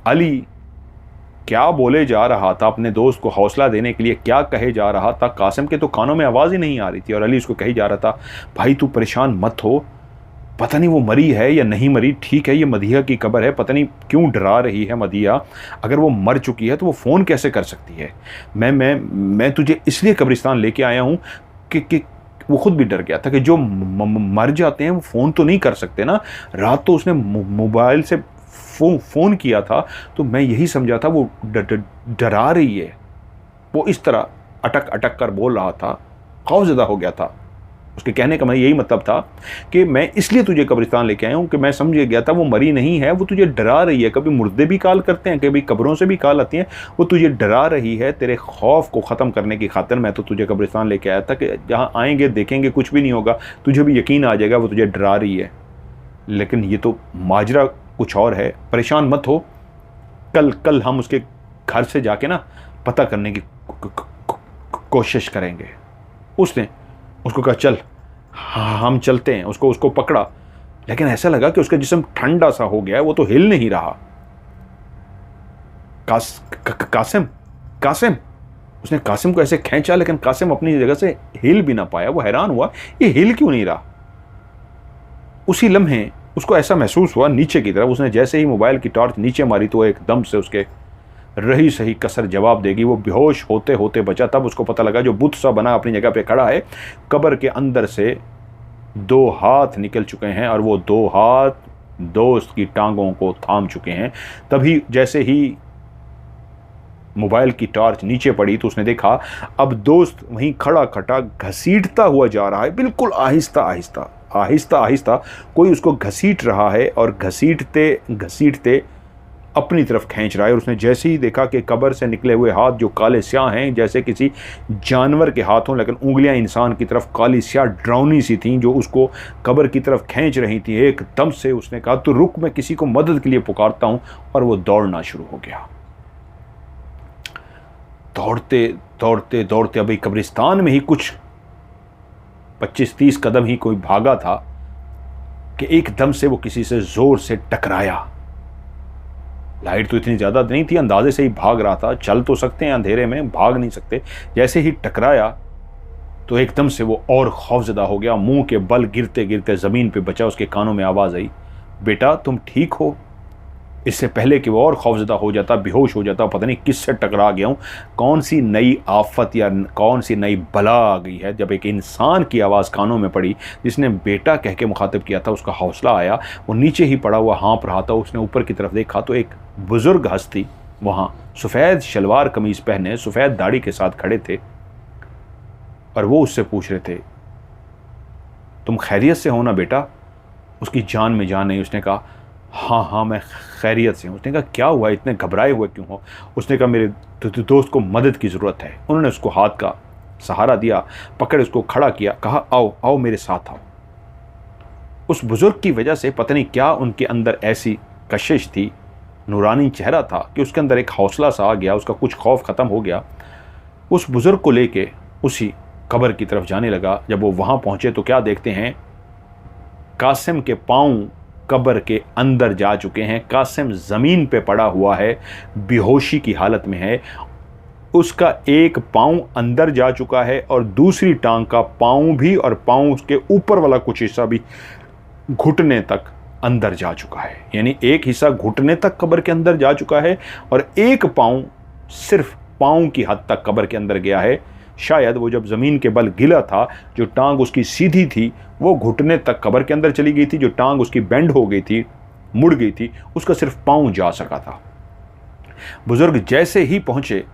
अली क्या बोले जा रहा था अपने दोस्त को हौसला देने के लिए, क्या कहे जा रहा था, कासिम के तो कानों में आवाज़ ही नहीं आ रही थी। और अली उसको कही जा रहा था, भाई तू परेशान मत हो, पता नहीं वो मरी है या नहीं मरी, ठीक है ये मदीहा की कब्र है, पता नहीं क्यों डरा रही है मदीहा, अगर वो मर चुकी है तो वो फ़ोन कैसे कर सकती है। मैं तुझे इसलिए कब्रिस्तान लेके आया हूँ कि वो खुद भी डर गया था कि जो मर जाते हैं वो फ़ोन तो नहीं कर सकते ना। रात तो उसने मोबाइल से फ़ोन किया था, तो मैं यही समझा था वो डरा रही है। वो इस तरह अटक अटक कर बोल रहा था, खौफज़दा हो गया था। उसके कहने का यही मतलब था कि मैं इसलिए तुझे कब्रिस्तान लेके आया हूँ कि मैं समझ गया था वो मरी नहीं है, वो तुझे डरा रही है। कभी मुर्दे भी कॉल करते हैं, कभी कब्रों से भी कॉल आती हैं, वो तुझे डरा रही है। तेरे खौफ को ख़त्म करने की खातिर मैं तो तुझे कब्रिस्तान लेके आया था कि जहाँ आएंगे देखेंगे कुछ भी नहीं होगा, तुझे भी यकीन आ जाएगा वो तुझे डरा रही है। लेकिन ये तो माजरा कुछ और है, परेशान मत हो। कल हम उसके घर से जाके ना पता करने की कोशिश करेंगे। उसने उसको कहा चल, हाँ हम चलते हैं। उसको पकड़ा, लेकिन ऐसा लगा कि उसका जिस्म ठंडा सा हो गया, वो तो हिल नहीं रहा। कासिम कासिम, उसने कासिम को ऐसे खींचा, लेकिन कासिम अपनी जगह से हिल भी ना पाया। वो हैरान हुआ, ये हिल क्यों नहीं रहा। उसी लम्हे उसको ऐसा महसूस हुआ नीचे की तरफ। उसने जैसे ही मोबाइल की टॉर्च नीचे मारी तो एकदम से उसके रही सही कसर जवाब देगी। वो बेहोश होते होते बचा। तब उसको पता लगा जो बुत सा बना अपनी जगह पे खड़ा है, कब्र के अंदर से 2 हाथ निकल चुके हैं और वो 2 हाथ दोस्त की टांगों को थाम चुके हैं। तभी जैसे ही मोबाइल की टॉर्च नीचे पड़ी तो उसने देखा अब दोस्त वहीं खड़ा खटा घसीटता हुआ जा रहा है, बिल्कुल आहिस्ता आहिस्ता आहिस्ता आहिस्ता कोई उसको घसीट रहा है और घसीटते घसीटते अपनी तरफ खींच रहा है। और उसने जैसे ही देखा कि कब्र से निकले हुए हाथ जो काले स्याह हैं, जैसे किसी जानवर के हाथ हों, लेकिन उंगलियां इंसान की तरफ काली स्याह ड्राउनी सी थीं जो उसको कब्र की तरफ खींच रही थी, एकदम से उसने कहा तो रुक, मैं किसी को मदद के लिए पुकारता हूं। और वो दौड़ना शुरू हो गया। दौड़ते दौड़ते दौड़ते अभी कब्रिस्तान में ही कुछ 25-30 कदम ही कोई भागा था कि एकदम से वो किसी से जोर से टकराया। लाइट तो इतनी ज़्यादा नहीं थी, अंदाजे से ही भाग रहा था। चल तो सकते हैं, अंधेरे में भाग नहीं सकते। जैसे ही टकराया तो एकदम से वो और खौफज़दा हो गया। मुंह के बल गिरते गिरते ज़मीन पे बचा। उसके कानों में आवाज़ आई, बेटा तुम ठीक हो। इससे पहले कि वो और खौफज़दा हो जाता, बेहोश हो जाता, पता नहीं किससे टकरा गया हूँ, कौन सी नई आफत या कौन सी नई बला आ गई है। जब एक इंसान की आवाज़ कानों में पड़ी जिसने बेटा कह के मुखातिब किया था, उसका हौसला आया। वो नीचे ही पड़ा हुआ हाँफ रहा था। उसने ऊपर की तरफ देखा तो एक बुज़ुर्ग हस्ती वहाँ सफ़ेद शलवार कमीज़ पहने, सफ़ेद दाढ़ी के साथ खड़े थे। और वो उससे पूछ रहे थे, तुम खैरियत से हो ना बेटा। उसकी जान में जान नहीं। उसने कहा हाँ मैं खैरियत से हूँ। उसने कहा क्या हुआ, इतने घबराए हुए क्यों हो। उसने कहा मेरे दोस्त को मदद की ज़रूरत है। उन्होंने उसको हाथ का सहारा दिया, पकड़ उसको खड़ा किया, कहा आओ आओ मेरे साथ आओ। उस बुज़ुर्ग की वजह से पता नहीं क्या उनके अंदर ऐसी कशिश थी, नूरानी चेहरा था कि उसके अंदर एक हौसला सा आ गया, उसका कुछ खौफ ख़त्म हो गया। उस बुज़ुर्ग को लेके उसी कब्र की तरफ जाने लगा। जब वो वहाँ पहुँचे तो क्या देखते हैं, कासिम के पाँव कब्र के अंदर जा चुके हैं। कासिम ज़मीन पे पड़ा हुआ है, बेहोशी की हालत में है। उसका एक पाँव अंदर जा चुका है और दूसरी टांग का पाँव भी और पाँव के ऊपर वाला कुछ हिस्सा भी घुटने तक अंदर जा चुका है। यानी एक हिस्सा घुटने तक कब्र के अंदर जा चुका है और एक पाँव सिर्फ पाँव की हद तक कब्र के अंदर गया है। शायद वो जब ज़मीन के बल गिला था, जो टांग उसकी सीधी थी वो घुटने तक कब्र के अंदर चली गई थी। जो टांग उसकी बेंड हो गई थी, मुड़ गई थी, उसका सिर्फ पाँव जा सका था। बुज़ुर्ग जैसे ही पहुँचे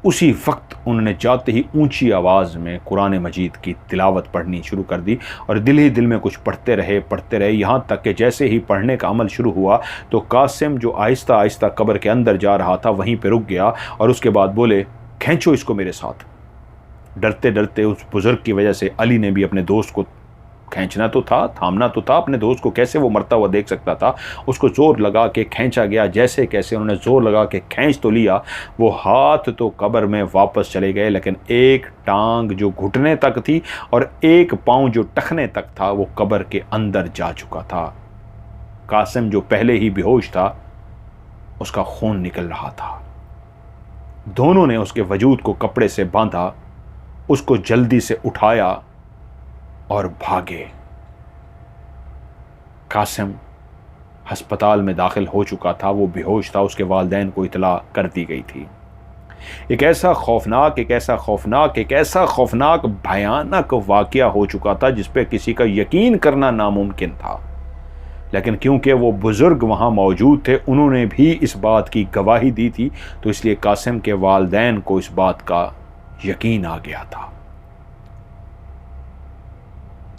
उसी वक्त उन्होंने जाते ही ऊंची आवाज़ में कुरान मजीद की तिलावत पढ़नी शुरू कर दी और दिल ही दिल में कुछ पढ़ते रहे, यहाँ तक कि जैसे ही पढ़ने का अमल शुरू हुआ तो कासिम जो आहिस्ता आहिस्ता कब्र के अंदर जा रहा था वहीं पे रुक गया और उसके बाद बोले, खींचो इसको मेरे साथ। डरते डरते उस बुज़ुर्ग की वजह से अली ने भी अपने दोस्त को खींचना तो था, थामना तो था। अपने दोस्त को कैसे वो मरता हुआ देख सकता था। उसको जोर लगा के खींचा गया। जैसे कैसे उन्होंने जोर लगा के खींच तो लिया, वो हाथ तो कब्र में वापस चले गए, लेकिन एक टांग जो घुटने तक थी और एक पाँव जो टखने तक था वो कब्र के अंदर जा चुका था। कासिम जो पहले ही बेहोश था, उसका खून निकल रहा था। दोनों ने उसके वजूद को कपड़े से बांधा, उसको जल्दी से उठाया और भागे। कासिम अस्पताल में दाखिल हो चुका था, वो बेहोश था। उसके वालिदैन को इतला कर दी गई थी। एक ऐसा खौफनाक भयानक वाकया हो चुका था जिस पे किसी का यकीन करना नामुमकिन था। लेकिन क्योंकि वो बुजुर्ग वहाँ मौजूद थे, उन्होंने भी इस बात की गवाही दी थी, तो इसलिए कासिम के वालिदैन को इस बात का यकीन आ गया था।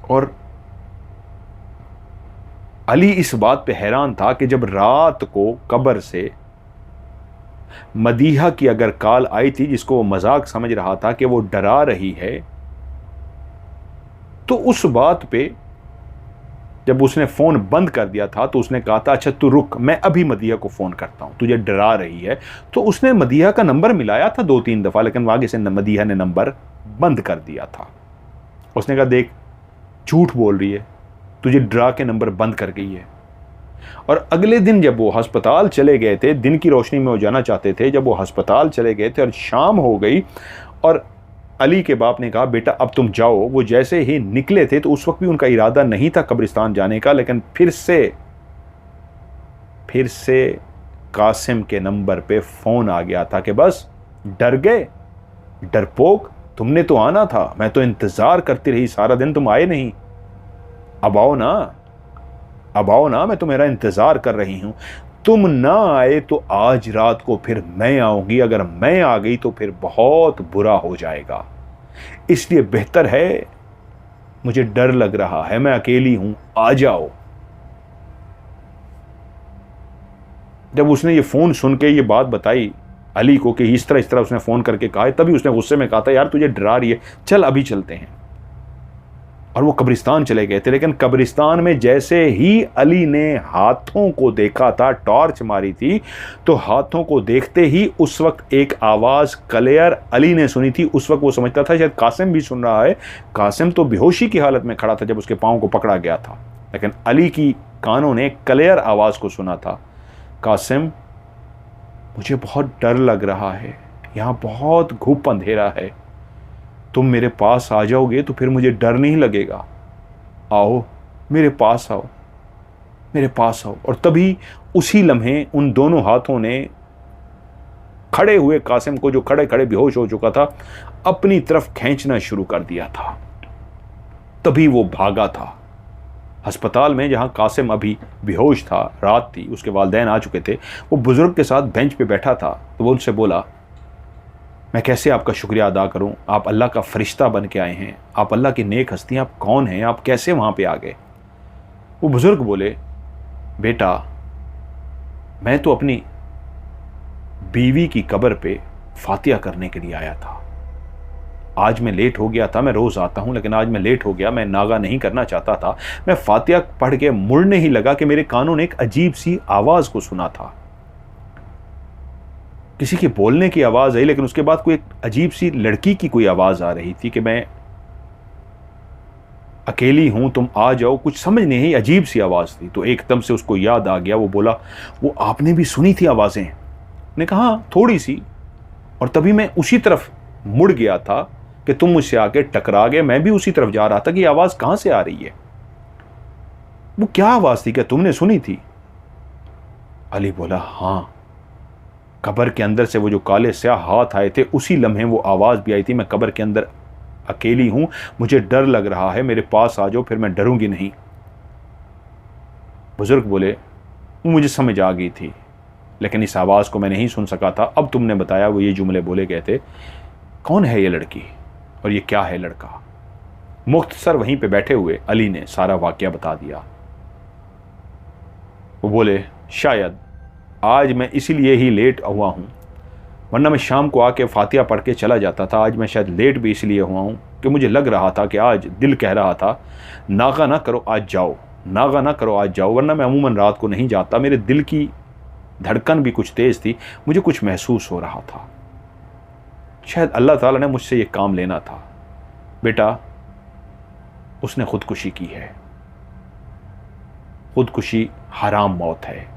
और अली इस बात पे हैरान था कि जब रात को कब्र से मदीहा की अगर कॉल आई थी, जिसको वो मजाक समझ रहा था कि वो डरा रही है, तो उस बात पे जब उसने फ़ोन बंद कर दिया था तो उसने कहा था अच्छा तू रुक, मैं अभी मदीहा को फ़ोन करता हूँ, तुझे डरा रही है। तो उसने मदीहा का नंबर मिलाया था 2-3 दफ़ा, लेकिन आगे से मदीहा ने नंबर बंद कर दिया था। उसने कहा देख झूठ बोल रही है, तुझे डरा के नंबर बंद कर गई है। और अगले दिन जब वो अस्पताल चले गए थे, दिन की रोशनी में वो जाना चाहते थे, जब वो अस्पताल चले गए थे और शाम हो गई और अली के बाप ने कहा बेटा अब तुम जाओ, वो जैसे ही निकले थे तो उस वक्त भी उनका इरादा नहीं था कब्रिस्तान जाने का, लेकिन फिर से कासिम के नंबर पे फ़ोन आ गया था कि बस डर गए, डरपोक, तुमने तो आना था, मैं तो इंतज़ार करती रही सारा दिन, तुम आए नहीं, अब आओ ना, मैं तुम्हारा इंतज़ार कर रही हूँ, तुम ना आए तो आज रात को फिर मैं आऊँगी, अगर मैं आ गई तो फिर बहुत बुरा हो जाएगा, इसलिए बेहतर है, मुझे डर लग रहा है, मैं अकेली हूँ, आ जाओ। जब उसने ये फ़ोन सुन के ये बात बताई अली को कि इस तरह उसने फ़ोन करके कहा, तभी उसने गुस्से में कहा था यार तुझे डरा रही है, चल अभी चलते हैं। और वो कब्रिस्तान चले गए थे, लेकिन कब्रिस्तान में जैसे ही अली ने हाथों को देखा था, टॉर्च मारी थी, तो हाथों को देखते ही उस वक्त एक आवाज़ क्लियर अली ने सुनी थी। उस वक्त वो समझता था शायद कासिम भी सुन रहा है। कासिम तो बेहोशी की हालत में खड़ा था जब उसके पाँव को पकड़ा गया था, लेकिन अली की कानों ने क्लियर आवाज़ को सुना था, कासिम मुझे बहुत डर लग रहा है, यहाँ बहुत घुप अंधेरा है, तुम मेरे पास आ जाओगे तो फिर मुझे डर नहीं लगेगा, आओ मेरे पास आओ। और तभी उसी लम्हे उन दोनों हाथों ने खड़े हुए कासिम को, जो खड़े खड़े बेहोश हो चुका था, अपनी तरफ खींचना शुरू कर दिया था। तभी वो भागा था अस्पताल में, जहां कासिम अभी बेहोश था, रात थी, उसके वालिदैन आ चुके थे, वो बुजुर्ग के साथ बेंच पे बैठा था। तो वो उनसे बोला मैं कैसे आपका शुक्रिया अदा करूं, आप अल्लाह का फरिश्ता बन के आए हैं, आप अल्लाह की नेक हस्ती हैं, आप कौन हैं, आप कैसे वहाँ पे आ गए। वो बुज़ुर्ग बोले बेटा मैं तो अपनी बीवी की कब्र पे फातिहा करने के लिए आया था, आज मैं लेट हो गया था, मैं रोज़ आता हूँ लेकिन आज मैं लेट हो गया, मैं नागा नहीं करना चाहता था, मैं फातिहा पढ़ के मुड़ने ही लगा कि मेरे कानों ने एक अजीब सी आवाज़ को सुना था, किसी के बोलने की आवाज़ आई, लेकिन उसके बाद कोई एक अजीब सी लड़की की कोई आवाज़ आ रही थी कि मैं अकेली हूँ, तुम आ जाओ, कुछ समझ नहीं, अजीब सी आवाज़ थी। तो एकदम से उसको याद आ गया, वो बोला वो आपने भी सुनी थी आवाज़ें? ने कहा थोड़ी सी, और तभी मैं उसी तरफ मुड़ गया था कि तुम मुझसे आके टकरा गए, मैं भी उसी तरफ जा रहा था कि आवाज़ कहाँ से आ रही है, वो क्या आवाज़ थी, क्या तुमने सुनी थी? अली बोला हाँ, कब्र के अंदर से वो जो काले स्याह हाथ आए थे, उसी लम्हे वो आवाज़ भी आई थी, मैं कब्र के अंदर अकेली हूँ, मुझे डर लग रहा है, मेरे पास आ जाओ, फिर मैं डरूंगी नहीं। बुजुर्ग बोले वो मुझे समझ आ गई थी, लेकिन इस आवाज़ को मैं नहीं सुन सका था, अब तुमने बताया वो ये जुमले बोले गए थे, कौन है ये लड़की और ये क्या है लड़का? मुख्तसर वहीं पे बैठे हुए अली ने सारा वाकया बता दिया। वो बोले शायद आज मैं इसीलिए ही लेट हुआ हूँ, वरना मैं शाम को आके फातिहा पढ़ के चला जाता था, आज मैं शायद लेट भी इसलिए हुआ हूँ कि मुझे लग रहा था कि आज दिल कह रहा था नागा ना करो आज जाओ, नागा ना करो आज जाओ, वरना मैं अमूमन रात को नहीं जाता, मेरे दिल की धड़कन भी कुछ तेज़ थी, मुझे कुछ महसूस हो रहा था, शायद अल्लाह ताला ने मुझसे ये काम लेना था। बेटा उसने खुदकुशी की है, खुदकुशी हराम मौत है,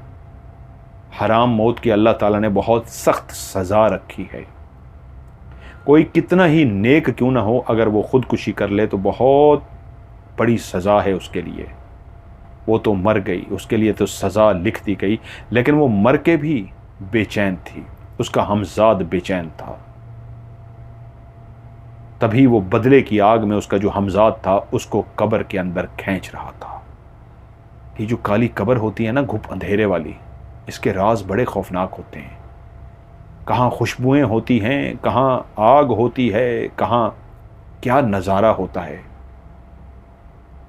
हराम मौत की अल्लाह ताला ने बहुत सख्त सज़ा रखी है, कोई कितना ही नेक क्यों ना हो, अगर वो खुदकुशी कर ले तो बहुत बड़ी सज़ा है उसके लिए। वो तो मर गई, उसके लिए तो सज़ा लिख दी गई, लेकिन वो मर के भी बेचैन थी, उसका हमजाद बेचैन था। तभी वो बदले की आग में उसका जो हमजाद था उसको कब्र के अंदर खींच रहा था। ये जो काली कब्र होती है ना, घुप अंधेरे वाली, इसके राज बड़े खौफनाक होते हैं। कहाँ खुशबुएं होती हैं, कहाँ आग होती है, कहाँ क्या नज़ारा होता है।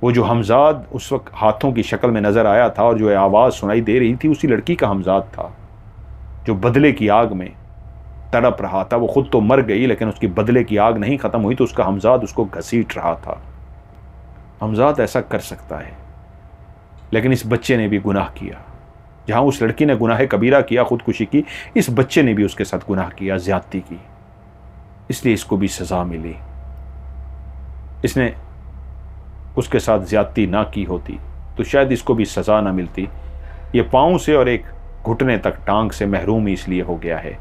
वो जो हमजाद उस वक्त हाथों की शक्ल में नज़र आया था और जो आवाज़ सुनाई दे रही थी, उसी लड़की का हमजाद था जो बदले की आग में तड़प रहा था। वो खुद तो मर गई, लेकिन उसकी बदले की आग नहीं ख़त्म हुई तो उसका हमजाद उसको घसीट रहा था। हमजाद ऐसा कर सकता है, लेकिन इस बच्चे ने भी गुनाह किया। जहाँ उस लड़की ने गुनाह कबीरा किया, खुदकुशी की, इस बच्चे ने भी उसके साथ गुनाह किया, ज़्यादती की। इसलिए इसको भी सज़ा मिली। इसने उसके साथ ज़्यादती ना की होती तो शायद इसको भी सज़ा ना मिलती। ये पाँव से और एक घुटने तक टांग से महरूम ही इसलिए हो गया है।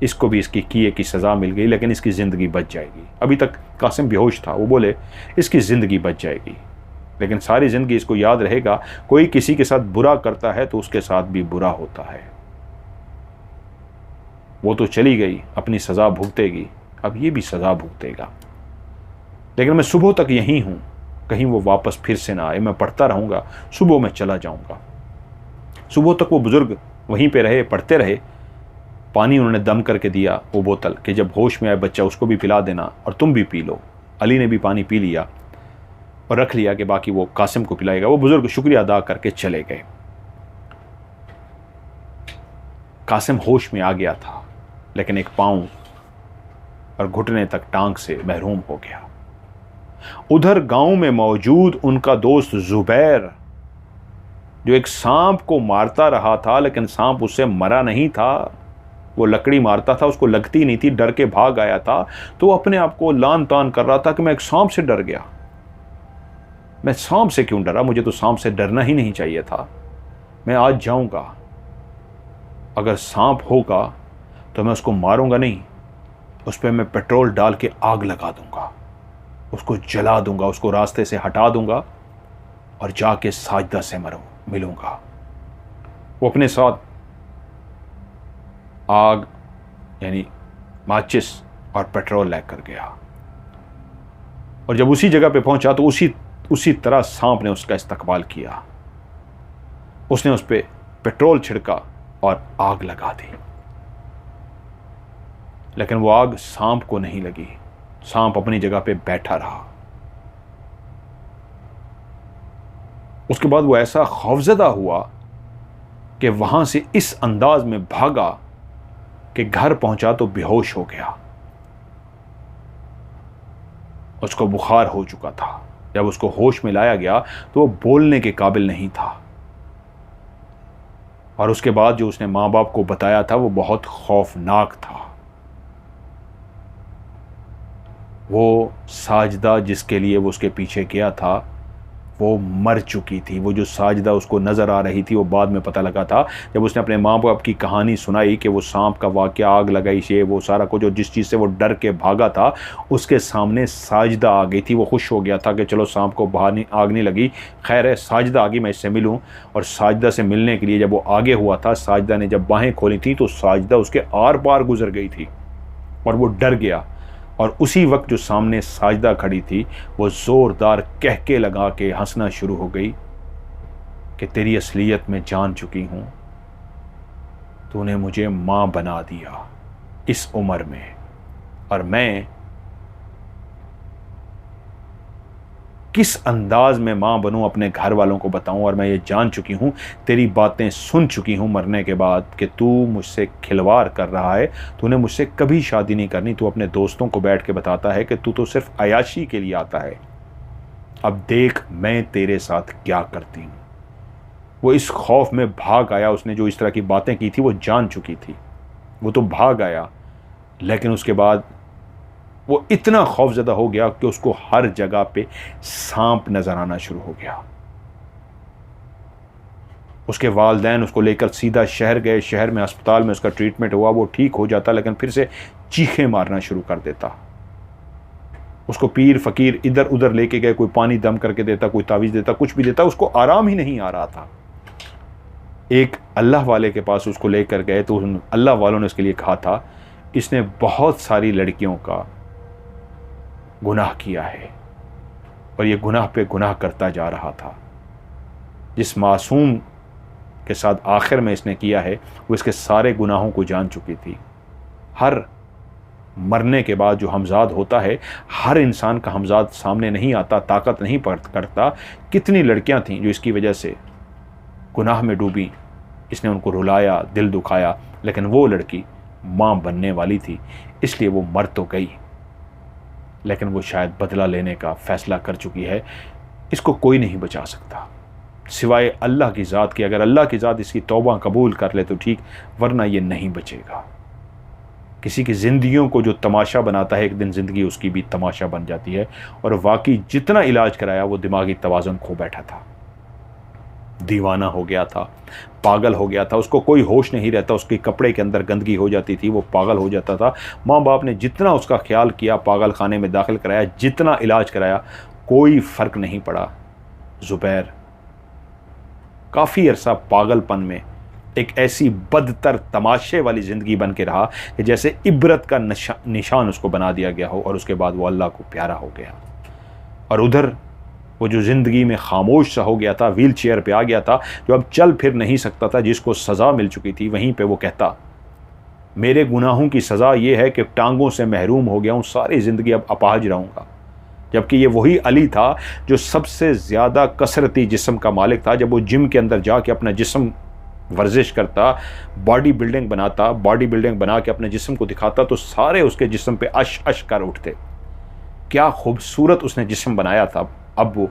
इसको भी इसकी किए की सज़ा मिल गई, लेकिन इसकी ज़िंदगी बच जाएगी। अभी तक कासिम बेहोश था, वो बोले इसकी ज़िंदगी बच जाएगी, लेकिन सारी ज़िंदगी इसको याद रहेगा, कोई किसी के साथ बुरा करता है तो उसके साथ भी बुरा होता है। वो तो चली गई, अपनी सज़ा भुगतेगी, अब ये भी सज़ा भुगतेगा। लेकिन मैं सुबह तक यहीं हूँ, कहीं वो वापस फिर से ना आए। मैं पढ़ता रहूँगा, सुबह मैं चला जाऊँगा। सुबह तक वो बुज़ुर्ग वहीं पे रहे, पढ़ते रहे। पानी उन्होंने दम करके दिया, वो बोतल, कि जब होश में आए बच्चा उसको भी पिला देना और तुम भी पी लो। अली ने भी पानी पी लिया और रख लिया कि बाकी वो कासिम को पिलाएगा। वो बुज़ुर्ग शुक्रिया अदा करके चले गए। कासिम होश में आ गया था, लेकिन एक पाँव और घुटने तक टांग से महरूम हो गया। उधर गांव में मौजूद उनका दोस्त जुबैर, जो एक सांप को मारता रहा था, लेकिन सांप उससे मरा नहीं था। वो लकड़ी मारता था, उसको लगती नहीं थी, डर के भाग आया था। तो वो अपने आप को लान तान कर रहा था कि मैं एक सांप से डर गया। मैं सांप से क्यों डरा? मुझे तो सांप से डरना ही नहीं चाहिए था। मैं आज जाऊंगा, अगर सांप होगा तो मैं उसको मारूंगा नहीं, उस पर मैं पेट्रोल डाल के आग लगा दूंगा, उसको जला दूंगा, उसको रास्ते से हटा दूंगा और जाके साजदा से मिलूंगा। वो अपने साथ आग यानी माचिस और पेट्रोल लेकर गया और जब उसी जगह पे पहुंचा तो उसी तरह सांप ने उसका इस्तकबाल किया। उसने उस पर पेट्रोल छिड़का और आग लगा दी, लेकिन वो आग सांप को नहीं लगी। सांप अपनी जगह पे बैठा रहा। उसके बाद वो ऐसा खौफजदा हुआ कि वहां से इस अंदाज में भागा कि घर पहुंचा तो बेहोश हो गया। उसको बुखार हो चुका था। जब उसको होश में लाया गया तो वो बोलने के काबिल नहीं था। और उसके बाद जो उसने माँ बाप को बताया था वो बहुत खौफनाक था। वो साजदा जिसके लिए वो उसके पीछे गया था वो मर चुकी थी। वो जो साजदा उसको नज़र आ रही थी वो बाद में पता लगा था जब उसने अपने माँ बाप की कहानी सुनाई कि वो सांप का वाक़या, आग लगाई से, वो सारा कुछ, और जिस चीज़ से वो डर के भागा था उसके सामने साजदा आ गई थी। वो खुश हो गया था कि चलो सांप को बाहर आग नहीं लगी, खैर है, साजदा आ गई, मैं इससे मिलूँ। और साजदा से मिलने के लिए जब वो आगे हुआ था, साजदा ने जब बाहें खोली थी तो साजदा उसके आर पार गुजर गई थी और वो डर गया। और उसी वक्त जो सामने साजदा खड़ी थी वो ज़ोरदार कहके लगा के हंसना शुरू हो गई कि तेरी असलियत में जान चुकी हूँ, तूने मुझे माँ बना दिया इस उम्र में, और मैं किस अंदाज में माँ बनूं अपने घर वालों को बताऊं। और मैं ये जान चुकी हूँ, तेरी बातें सुन चुकी हूँ मरने के बाद कि तू मुझसे खिलवाड़ कर रहा है, तूने मुझसे कभी शादी नहीं करनी। तू अपने दोस्तों को बैठ के बताता है कि तू तो सिर्फ अयाशी के लिए आता है, अब देख मैं तेरे साथ क्या करती हूँ। वो इस खौफ में भाग आया। उसने जो इस तरह की बातें की थी वो जान चुकी थी, वो तो भाग आया, लेकिन उसके बाद वो इतना खौफजदा हो गया कि उसको हर जगह पे सांप नजर आना शुरू हो गया। उसके वालिदैन उसको लेकर सीधा शहर गए। शहर में अस्पताल में उसका ट्रीटमेंट हुआ, वो ठीक हो जाता, लेकिन फिर से चीखें मारना शुरू कर देता। उसको पीर फकीर इधर उधर लेके गए, कोई पानी दम करके देता, कोई तावीज़ देता, कुछ भी देता, उसको आराम ही नहीं आ रहा था। एक अल्लाह वाले के पास उसको लेकर गए तो उन अल्लाह वालों ने उसके लिए कहा था, इसने बहुत सारी लड़कियों का गुनाह किया है और ये गुनाह पे गुनाह करता जा रहा था। जिस मासूम के साथ आखिर में इसने किया है वो इसके सारे गुनाहों को जान चुकी थी। हर मरने के बाद जो हमजाद होता है, हर इंसान का हमजाद सामने नहीं आता, ताकत नहीं करता। कितनी लड़कियां थीं जो इसकी वजह से गुनाह में डूबी, इसने उनको रुलाया, दिल दुखाया, लेकिन वो लड़की माँ बनने वाली थी, इसलिए वो मर तो गई, लेकिन वो शायद बदला लेने का फ़ैसला कर चुकी है। इसको कोई नहीं बचा सकता सिवाय अल्लाह की ज़ात के। अगर अल्लाह की ज़ात इसकी तौबा कबूल कर ले तो ठीक, वरना ये नहीं बचेगा। किसी की ज़िंदगियों को जो तमाशा बनाता है, एक दिन ज़िंदगी उसकी भी तमाशा बन जाती है। और वाकई जितना इलाज कराया वो दिमागी तवाज़ुन खो बैठा था, दीवाना हो गया था, पागल हो गया था, उसको कोई होश नहीं रहता। उसके कपड़े के अंदर गंदगी हो जाती थी, वो पागल हो जाता था। माँ बाप ने जितना उसका ख्याल किया, पागल खाने में दाखिल कराया, जितना इलाज कराया, कोई फ़र्क नहीं पड़ा। ज़ुबैर काफ़ी अरसा पागलपन में एक ऐसी बदतर तमाशे वाली ज़िंदगी बन के रहा कि जैसे इबरत का निशान उसको बना दिया गया हो, और उसके बाद वो अल्लाह को प्यारा हो गया। और उधर वो जो ज़िंदगी में खामोश सा हो गया था, व्हील चेयर पर आ गया था, जो अब चल फिर नहीं सकता था, जिसको सज़ा मिल चुकी थी, वहीं पर वो कहता मेरे गुनाहों की सज़ा ये है कि टांगों से महरूम हो गया हूँ, सारी ज़िंदगी अब अपाहज रहूँगा। जबकि ये वही अली था जो सबसे ज़्यादा कसरती जिस्म का मालिक था। जब वो जिम के अंदर जाके अपना जिस्म वर्जिश करता, बॉडी बिल्डिंग बनाता, बॉडी बिल्डिंग बना के अपने जिस्म को दिखाता, तो सारे उसके जिस्म पे अश अश कर उठते। क्या खूबसूरत उसने जिस्म बनाया था। अब वो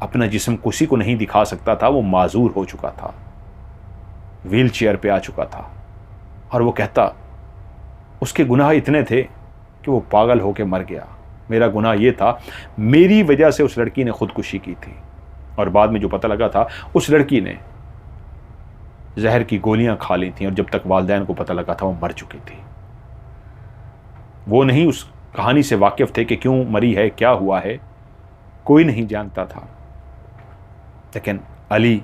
अपना जिस्म किसी को नहीं दिखा सकता था, वो माजूर हो चुका था, व्हील चेयर पर आ चुका था। और वो कहता उसके गुनाह इतने थे कि वो पागल होकर मर गया। मेरा गुनाह ये था, मेरी वजह से उस लड़की ने खुदकुशी की थी। और बाद में जो पता लगा था, उस लड़की ने जहर की गोलियां खा ली थी, और जब तक वालिदैन को पता लगा था वो मर चुकी थी। वो नहीं उस कहानी से वाकिफ थे कि क्यों मरी है, क्या हुआ है, कोई नहीं जानता था। लेकिन अली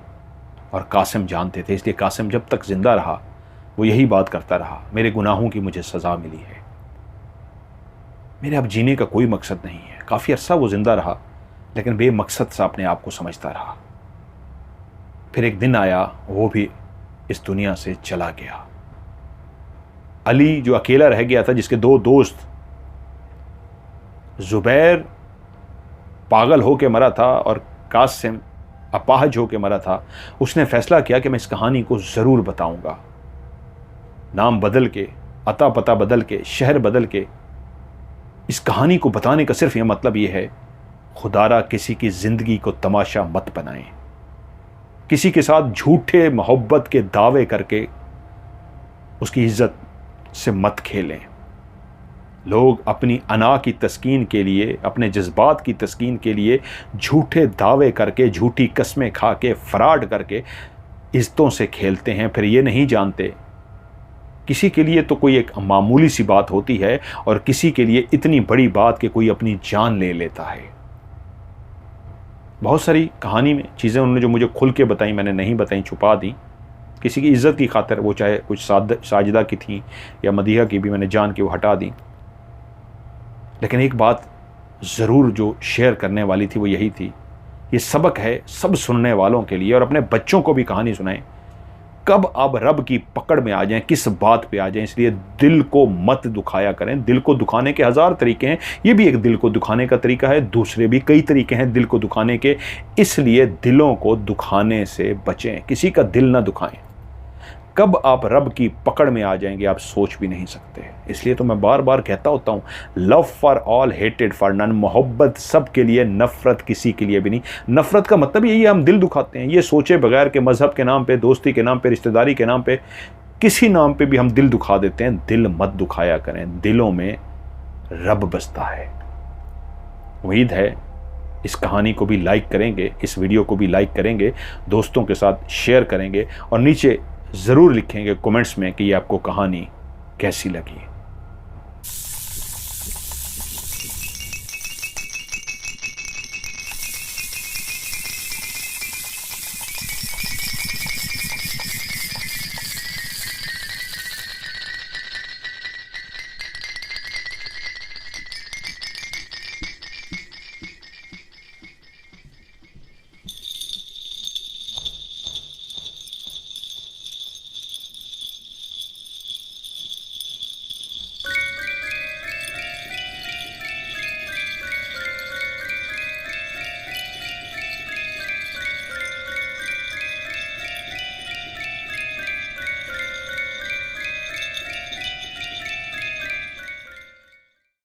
और कासिम जानते थे, इसलिए कासिम जब तक जिंदा रहा वो यही बात करता रहा, मेरे गुनाहों की मुझे सज़ा मिली है, मेरे अब जीने का कोई मकसद नहीं है। काफ़ी अरसा वो ज़िंदा रहा, लेकिन बेमकसद सा अपने आप को समझता रहा। फिर एक दिन आया, वो भी इस दुनिया से चला गया। अली जो अकेला रह गया था, जिसके दो दोस्त, ज़ुबैर पागल होके मरा था और कासिम अपाहज होके मरा था, उसने फ़ैसला किया कि मैं इस कहानी को ज़रूर बताऊंगा। नाम बदल के, अता पता बदल के, शहर बदल के, इस कहानी को बताने का सिर्फ यह मतलब यह है, खुदारा किसी की ज़िंदगी को तमाशा मत बनाएं, किसी के साथ झूठे मोहब्बत के दावे करके उसकी इज्जत से मत खेलें। लोग अपनी अना की तस्कीन के लिए, अपने जज्बात की तस्कीन के लिए झूठे दावे करके, झूठी कस्में खा के, फ्रॉड करके इज्जतों से खेलते हैं। फिर ये नहीं जानते किसी के लिए तो कोई एक मामूली सी बात होती है, और किसी के लिए इतनी बड़ी बात कि कोई अपनी जान ले लेता है। बहुत सारी कहानी में चीज़ें उन्होंने जो मुझे खुल के बताई, मैंने नहीं बताई, छुपा दी किसी की इज्जत की खातिर, वो चाहे कुछ साजिदा की थी या मदीहा की, भी मैंने जान के वो हटा दी। लेकिन एक बात ज़रूर जो शेयर करने वाली थी वो यही थी, ये सबक है सब सुनने वालों के लिए, और अपने बच्चों को भी कहानी सुनाएं। कब आप रब की पकड़ में आ जाएं, किस बात पे आ जाएं, इसलिए दिल को मत दुखाया करें। दिल को दुखाने के 1000 तरीके हैं, ये भी एक दिल को दुखाने का तरीका है, दूसरे भी कई तरीके हैं दिल को दुखाने के। इसलिए दिलों को दुखाने से बचें, किसी का दिल ना दुखाएं। कब आप रब की पकड़ में आ जाएंगे आप सोच भी नहीं सकते। इसलिए तो मैं बार बार कहता होता हूँ, love for all, hated for none. मोहब्बत सब के लिए, नफ़रत किसी के लिए भी नहीं। नफ़रत का मतलब यही है हम दिल दुखाते हैं, ये सोचे बगैर के मज़हब के नाम पे, दोस्ती के नाम पे, रिश्तेदारी के नाम पे, किसी नाम पे भी हम दिल दुखा देते हैं। दिल मत दुखाया करें, दिलों में रब बसता है। उम्मीद है इस कहानी को भी लाइक करेंगे, इस वीडियो को भी लाइक करेंगे, दोस्तों के साथ शेयर करेंगे, और नीचे ज़रूर लिखेंगे कमेंट्स में कि ये आपको कहानी कैसी लगी।